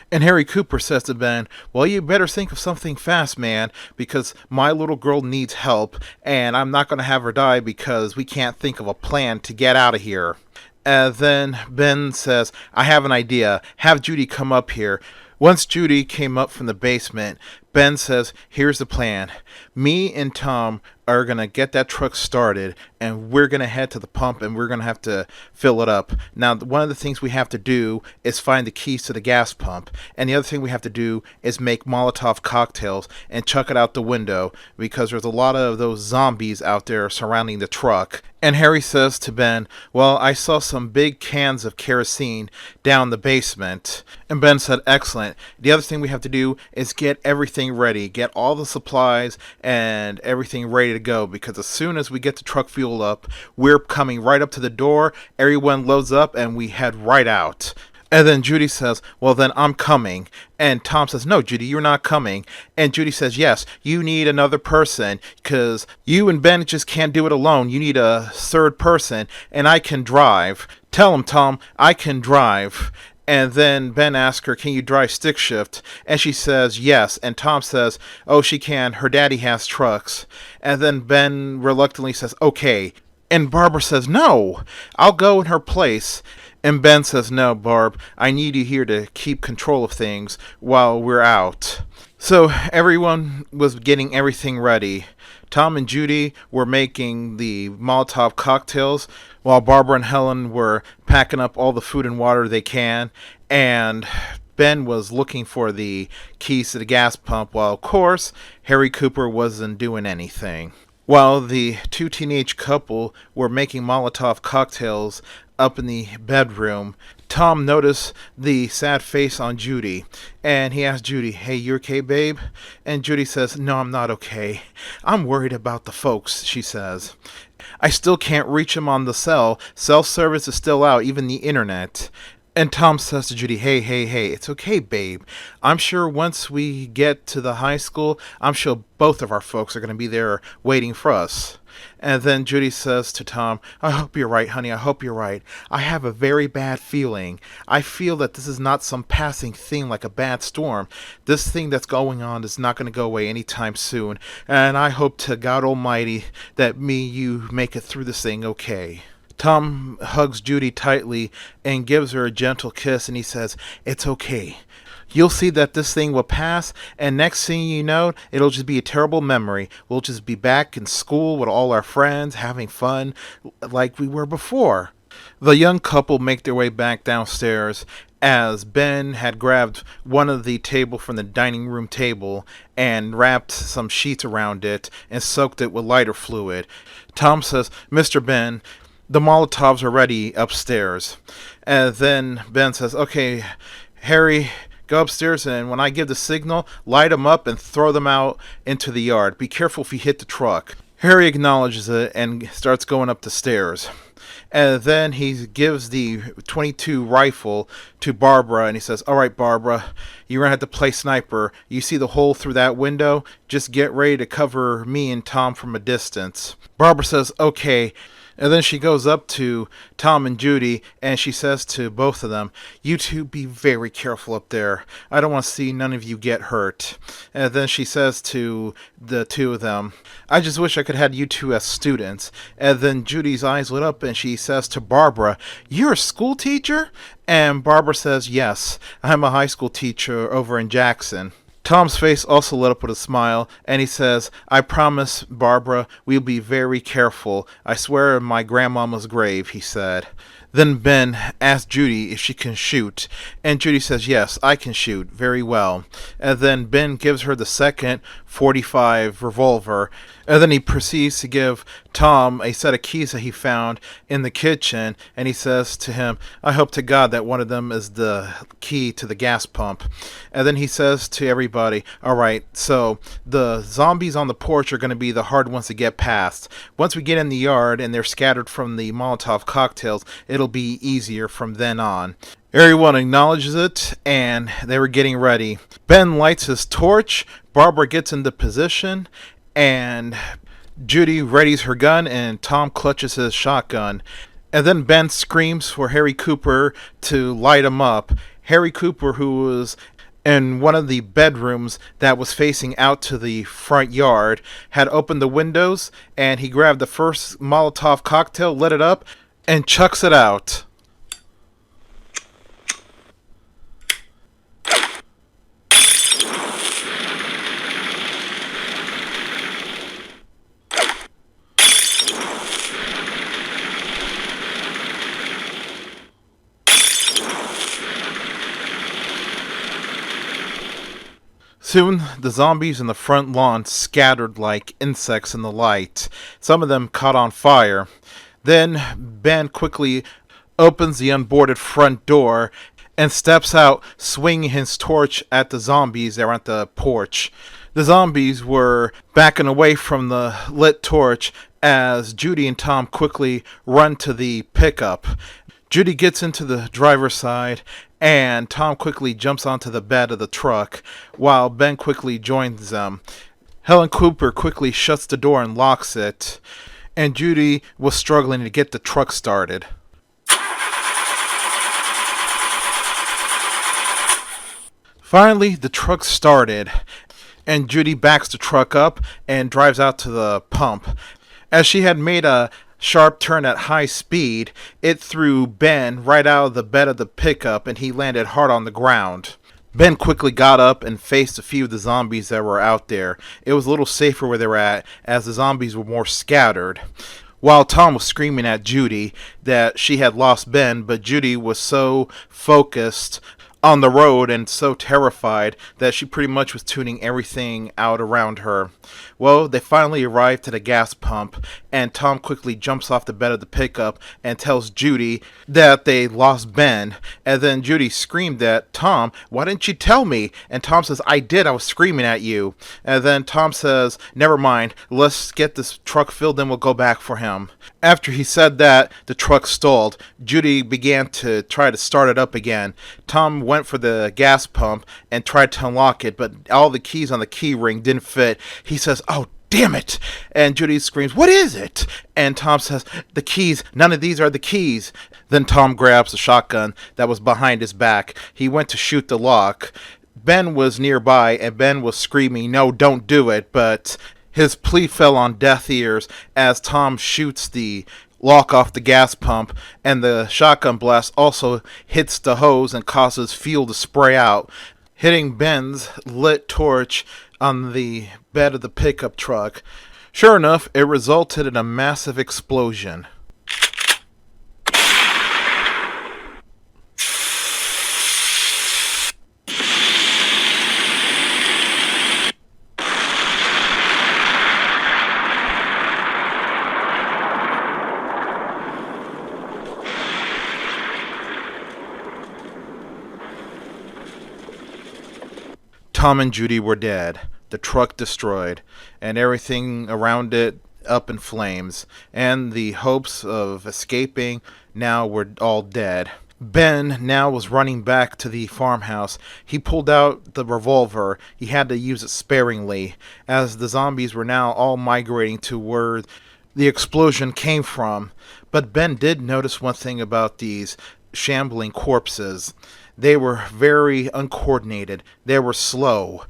And Harry Cooper says to Ben, well, you better think of something fast, man, because my little girl needs help, and I'm not going to have her die because we can't think of a plan to get out of here. And then Ben says, I have an idea. Have Judy come up here. Once Judy came up from the basement, Ben says, here's the plan. Me and Tom are going to get that truck started, and we're going to head to the pump, and we're going to have to fill it up. Now, one of the things we have to do is find the keys to the gas pump, and the other thing we have to do is make Molotov cocktails and chuck it out the window, because there's a lot of those zombies out there surrounding the truck, And Harry says to Ben, well, I saw some big cans of kerosene down the basement. And Ben said, excellent. The other thing we have to do is get everything ready. Get all the supplies and everything ready to go. Because as soon as we get the truck fuel up, we're coming right up to the door. Everyone loads up and we head right out. And then Judy says, well, then I'm coming. And Tom says, no, Judy, you're not coming. And Judy says, yes, you need another person because you and Ben just can't do it alone. You need a third person, and I can drive. Tell him, Tom, I can drive. And then Ben asks her, can you drive stick shift? And she says, yes. And Tom says, oh, she can. Her daddy has trucks. And then Ben reluctantly says, okay. And Barbara says, no, I'll go in her place. And Ben says, no, Barb, I need you here to keep control of things while we're out. So everyone was getting everything ready. Tom and Judy were making the Molotov cocktails, while Barbara and Helen were packing up all the food and water they can, and Ben was looking for the keys to the gas pump, while, of course, Harry Cooper wasn't doing anything. While the two teenage couple were making Molotov cocktails up in the bedroom, Tom noticed the sad face on Judy, and he asked Judy, hey, you okay, babe? And Judy says, no, I'm not okay. I'm worried about the folks, she says. I still can't reach them on the cell. Cell service is still out, even the internet. And Tom says to Judy, hey, it's okay, babe. I'm sure once we get to the high school, I'm sure both of our folks are going to be there waiting for us. And then Judy says to Tom, I hope you're right, honey, I hope you're right. I have a very bad feeling. I feel that this is not some passing thing like a bad storm. This thing that's going on is not going to go away anytime soon. And I hope to God Almighty that you make it through this thing okay. Tom hugs Judy tightly and gives her a gentle kiss, and he says, it's okay. You'll see that this thing will pass, and next thing you know, it'll just be a terrible memory. We'll just be back in school with all our friends, having fun like we were before. The young couple make their way back downstairs as Ben had grabbed one of the table from the dining room table and wrapped some sheets around it and soaked it with lighter fluid. Tom says, Mr. Ben, the Molotovs are ready upstairs. And then Ben says, okay, Harry, go upstairs, and when I give the signal, light them up and throw them out into the yard. Be careful if you hit the truck. Harry acknowledges it and starts going up the stairs. And then he gives the .22 rifle to Barbara, and he says, all right, Barbara, you're going to have to play sniper. You see the hole through that window? Just get ready to cover me and Tom from a distance. Barbara says, okay. And then she goes up to Tom and Judy, and she says to both of them, you two be very careful up there. I don't want to see none of you get hurt. And then she says to the two of them, I just wish I could have had you two as students. And then Judy's eyes lit up, and she says to Barbara, you're a school teacher? And Barbara says, yes, I'm a high school teacher over in Jackson. Tom's face also lit up with a smile, and he says, I promise, Barbara, we'll be very careful. I swear on my grandmama's grave, he said. Then Ben asks Judy if she can shoot, and Judy says, yes, I can shoot very well. And then Ben gives her the second .45 revolver, and then he proceeds to give Tom a set of keys that he found in the kitchen, and he says to him, I hope to God that one of them is the key to the gas pump. And then he says to everybody, all right, so the zombies on the porch are going to be the hard ones to get past. Once we get in the yard and they're scattered from the Molotov cocktails, it'll be easier from then on. Everyone acknowledges it, and they were getting ready. Ben lights his torch, Barbara gets into position, and Judy readies her gun, and Tom clutches his shotgun. And then Ben screams for Harry Cooper to light him up. Harry Cooper, who was in one of the bedrooms that was facing out to the front yard, had opened the windows, and he grabbed the first Molotov cocktail, lit it up, and chucks it out. Soon, the zombies in the front lawn scattered like insects in the light. Some of them caught on fire. Then Ben quickly opens the unboarded front door and steps out, swinging his torch at the zombies that were at the porch. The zombies were backing away from the lit torch as Judy and Tom quickly run to the pickup. Judy gets into the driver's side, and Tom quickly jumps onto the bed of the truck, while Ben quickly joins them. Helen Cooper quickly shuts the door and locks it, and Judy was struggling to get the truck started. Finally, the truck started, and Judy backs the truck up and drives out to the pump. As she had made a sharp turn at high speed, it threw Ben right out of the bed of the pickup, and he landed hard on the ground. Ben quickly got up and faced a few of the zombies that were out there. It was a little safer where they were at, as the zombies were more scattered. While Tom was screaming at Judy that she had lost Ben, but Judy was so focused on the road and so terrified that she pretty much was tuning everything out around her. Well, they finally arrived to the gas pump, and Tom quickly jumps off the bed of the pickup and tells Judy that they lost Ben. And then Judy screamed at Tom, "Why didn't you tell me?" And Tom says, "I did, I was screaming at you." And then Tom says, "Never mind, let's get this truck filled, then we'll go back for him." After he said that, the truck stalled. Judy began to try to start it up again. Tom went for the gas pump and tried to unlock it, but all the keys on the key ring didn't fit. He says, "Oh, damn it!" And Judy screams, "What is it?" And Tom says, "The keys. None of these are the keys." Then Tom grabs the shotgun that was behind his back. He went to shoot the lock. Ben was nearby, and Ben was screaming, "No, don't do it," but his plea fell on deaf ears as Tom shoots the lock off the gas pump, and the shotgun blast also hits the hose and causes fuel to spray out, hitting Ben's lit torch on the bed of the pickup truck. Sure enough, it resulted in a massive explosion. Tom and Judy were dead, the truck destroyed, and everything around it up in flames, and the hopes of escaping now were all dead. Ben now was running back to the farmhouse. He pulled out the revolver. He had to use it sparingly, as the zombies were now all migrating to where the explosion came from. But Ben did notice one thing about these shambling corpses. They were very uncoordinated. They were slow.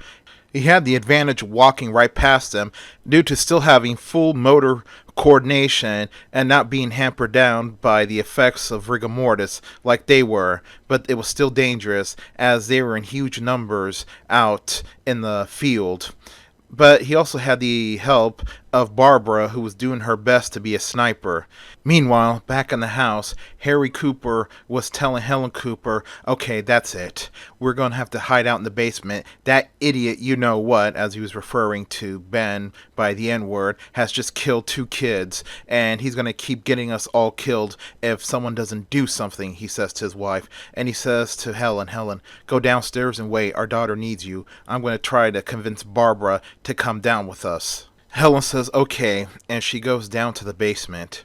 He had the advantage of walking right past them due to still having full motor coordination and not being hampered down by the effects of rigor mortis like they were, but it was still dangerous as they were in huge numbers out in the field. But he also had the help of Barbara, who was doing her best to be a sniper. Meanwhile, back in the house, Harry Cooper was telling Helen Cooper, "Okay, that's it. We're going to have to hide out in the basement. That idiot, you know what," as he was referring to Ben by the N-word, has just killed 2 kids, and he's going to keep getting us all killed if someone doesn't do something," he says to his wife. And he says to Helen, "Helen, go downstairs and wait. Our daughter needs you. I'm going to try to convince Barbara to come down with us." Helen says, "Okay," and she goes down to the basement.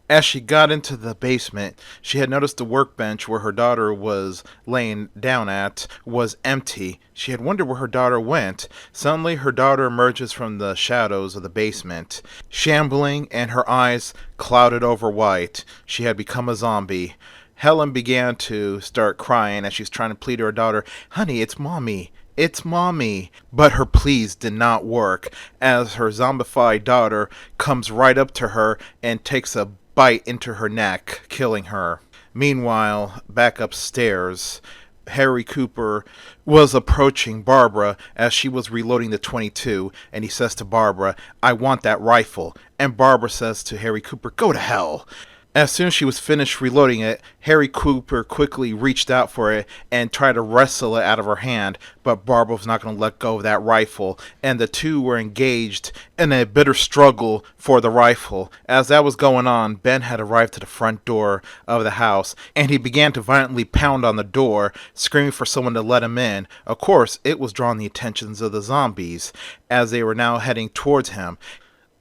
As she got into the basement, she had noticed the workbench where her daughter was laying down at was empty. She had wondered where her daughter went. Suddenly, her daughter emerges from the shadows of the basement, shambling and her eyes clouded over white. She had become a zombie. Helen began to start crying as she's trying to plead to her daughter, "Honey, it's Mommy. It's Mommy." But her pleas did not work, as her zombified daughter comes right up to her and takes a bite into her neck, killing her. Meanwhile, back upstairs, Harry Cooper was approaching Barbara as she was reloading the .22, and he says to Barbara, "I want that rifle." And Barbara says to Harry Cooper, "Go to hell." As soon as she was finished reloading it, Harry Cooper quickly reached out for it and tried to wrestle it out of her hand, but Barbara was not going to let go of that rifle, and the two were engaged in a bitter struggle for the rifle. As that was going on, Ben had arrived to the front door of the house, and he began to violently pound on the door, screaming for someone to let him in. Of course, it was drawing the attentions of the zombies, as they were now heading towards him.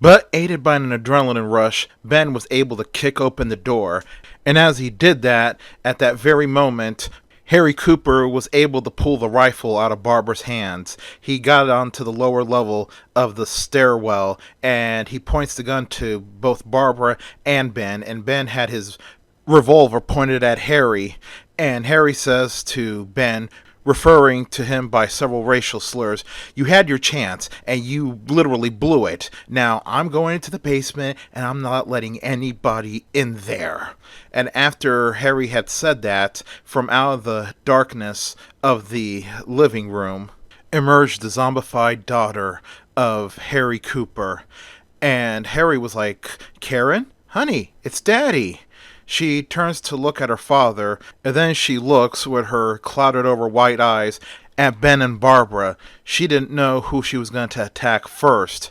But aided by an adrenaline rush, Ben was able to kick open the door, and as he did that, at that very moment, Harry Cooper was able to pull the rifle out of Barbara's hands. He got onto the lower level of the stairwell, and he points the gun to both Barbara and Ben had his revolver pointed at Harry, and Harry says to Ben, referring to him by several racial slurs, "You had your chance, and you literally blew it. Now, I'm going into the basement, and I'm not letting anybody in there." And after Harry had said that, from out of the darkness of the living room emerged the zombified daughter of Harry Cooper. And Harry was like, "Karen? Honey, it's Daddy." She turns to look at her father, and then she looks with her clouded over white eyes at Ben and Barbara. She didn't know who she was going to attack first.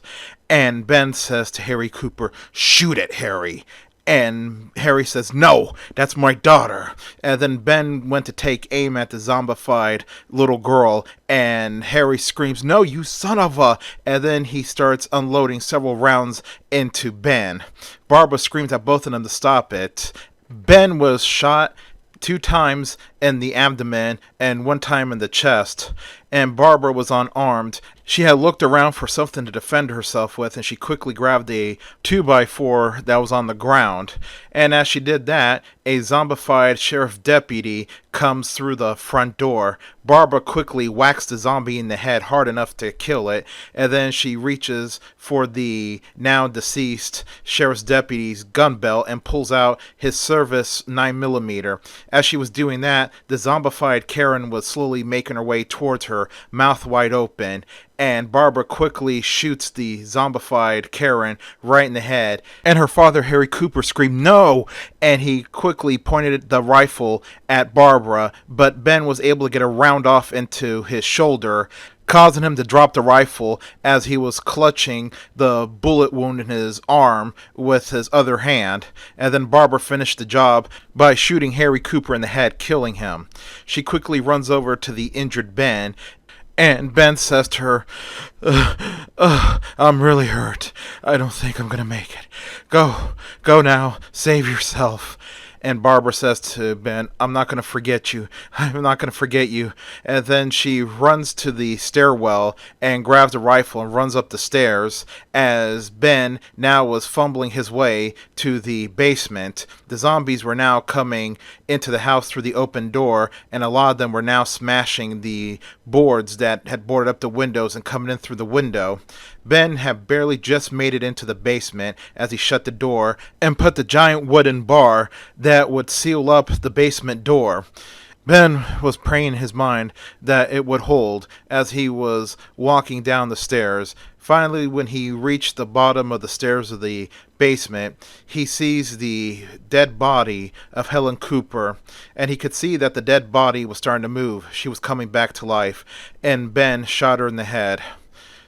And Ben says to Harry Cooper, "Shoot it, Harry." And Harry says, "No, that's my daughter." And then Ben went to take aim at the zombified little girl, and Harry screams, "No, you son of a..." And then he starts unloading several rounds into Ben. Barbara screams at both of them to stop it. Ben was shot 2 times in the abdomen and 1 time in the chest, and Barbara was unarmed. She had looked around for something to defend herself with, and she quickly grabbed a 2x4 that was on the ground. And as she did that, a zombified sheriff deputy comes through the front door. Barbara quickly whacks the zombie in the head hard enough to kill it, and then she reaches for the now deceased sheriff's deputy's gun belt and pulls out his service 9mm. As she was doing that, the zombified Karen was slowly making her way towards her, mouth wide open, and Barbara quickly shoots the zombified Karen right in the head, and her father Harry Cooper screamed "No!" and he quickly pointed the rifle at Barbara, but Ben was able to get a round off into his shoulder, causing him to drop the rifle as he was clutching the bullet wound in his arm with his other hand. And then Barbara finished the job by shooting Harry Cooper in the head, killing him. She quickly runs over to the injured Ben, and Ben says to her, "I'm really hurt. I don't think I'm going to make it. Go now, save yourself." And Barbara says to Ben, "I'm not going to forget you. I'm not going to forget you." And then she runs to the stairwell and grabs a rifle and runs up the stairs as Ben now was fumbling his way to the basement. The zombies were now coming into the house through the open door, and a lot of them were now smashing the boards that had boarded up the windows and coming in through the window. Ben had barely just made it into the basement as he shut the door and put the giant wooden bar that would seal up the basement door. Ben was praying in his mind that it would hold as he was walking down the stairs. Finally, when he reached the bottom of the stairs of the basement, he sees the dead body of Helen Cooper, and he could see that the dead body was starting to move. She was coming back to life, and Ben shot her in the head.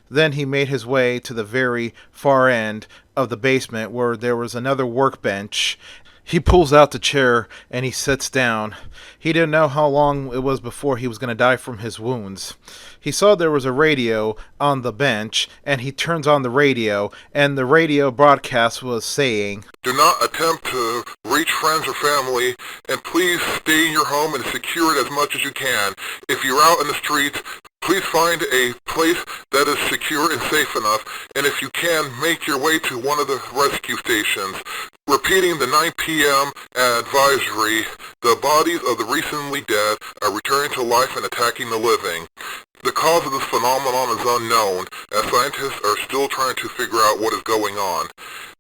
Then he made his way to the very far end of the basement where there was another workbench. He pulls out the chair and he sits down. He didn't know how long it was before he was going to die from his wounds. He saw there was a radio on the bench, and he turns on the radio, and the radio broadcast was saying, "Do not attempt to reach friends or family, and please stay in your home and secure it as much as you can. If you're out in the streets, please find a place that is secure and safe enough, and if you can, make your way to one of the rescue stations. Repeating the 9 p.m. advisory, the bodies of the recently dead are returning to life and attacking the living. The cause of this phenomenon is unknown, as scientists are still trying to figure out what is going on.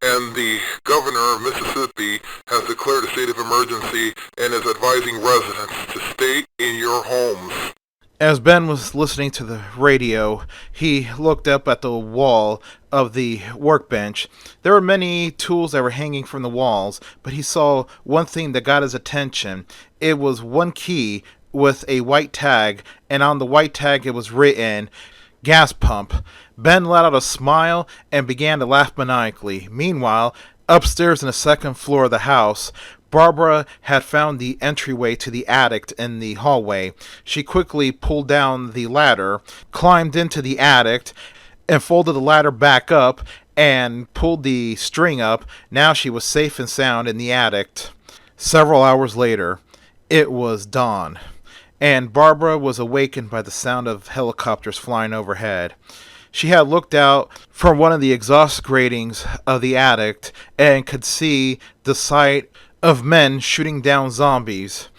And the governor of Mississippi has declared a state of emergency and is advising residents to stay in your homes." As Ben was listening to the radio, he looked up at the wall of the workbench. There were many tools that were hanging from the walls, but he saw one thing that got his attention. It was one key with a white tag, and on the white tag it was written gas pump. Ben let out a smile and began to laugh maniacally. Meanwhile, upstairs in the second floor of the house, Barbara had found the entryway to the attic in the hallway. She quickly pulled down the ladder, climbed into the attic, and folded the ladder back up and pulled the string up. Now she was safe and sound in the attic. Several hours later, it was dawn, and Barbara was awakened by the sound of helicopters flying overhead. She had looked out from one of the exhaust gratings of the attic and could see the sight of men shooting down zombies.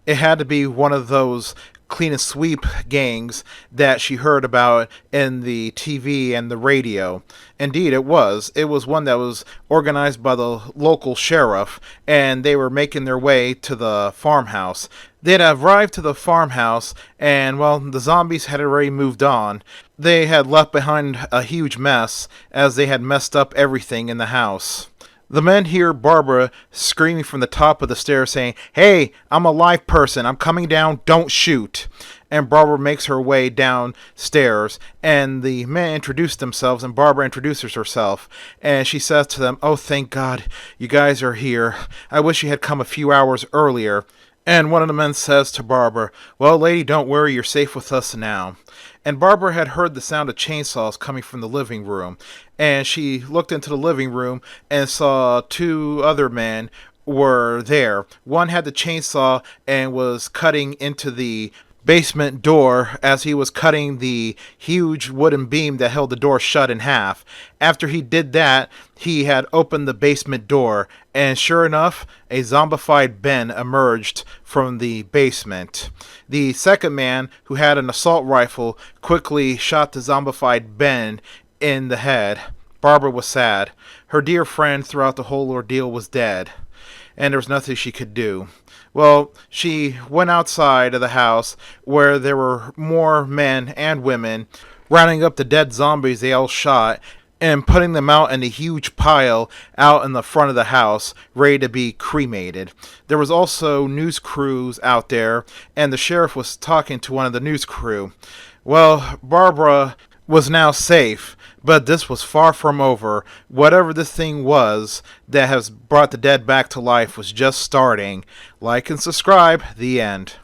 It had to be one of those clean and sweep gangs that she heard about in the TV and the radio. Indeed, it was. It was one that was organized by the local sheriff, and they were making their way to the farmhouse. They had arrived to the farmhouse, and, well, the zombies had already moved on. They had left behind a huge mess, as they had messed up everything in the house. The men hear Barbara screaming from the top of the stairs saying, "Hey, I'm a live person. I'm coming down. Don't shoot." And Barbara makes her way downstairs, and the men introduce themselves, and Barbara introduces herself, and she says to them, "Oh, thank God, you guys are here. I wish you had come a few hours earlier." And one of the men says to Barbara, "Well, lady, don't worry, you're safe with us now." And Barbara had heard the sound of chainsaws coming from the living room, and she looked into the living room and saw two other men were there. One had the chainsaw and was cutting into the basement door as he was cutting the huge wooden beam that held the door shut in half. After he did that, he had opened the basement door, and sure enough, a zombified Ben emerged from the basement. The second man, who had an assault rifle, quickly shot the zombified Ben in the head. Barbara was sad. Her dear friend throughout the whole ordeal was dead, and there was nothing she could do. Well, she went outside of the house where there were more men and women rounding up the dead zombies they all shot and putting them out in a huge pile out in the front of the house, ready to be cremated. There was also news crews out there, and the sheriff was talking to one of the news crew. Well, Barbara was now safe, but this was far from over. Whatever this thing was that has brought the dead back to life was just starting. Like and subscribe. The end.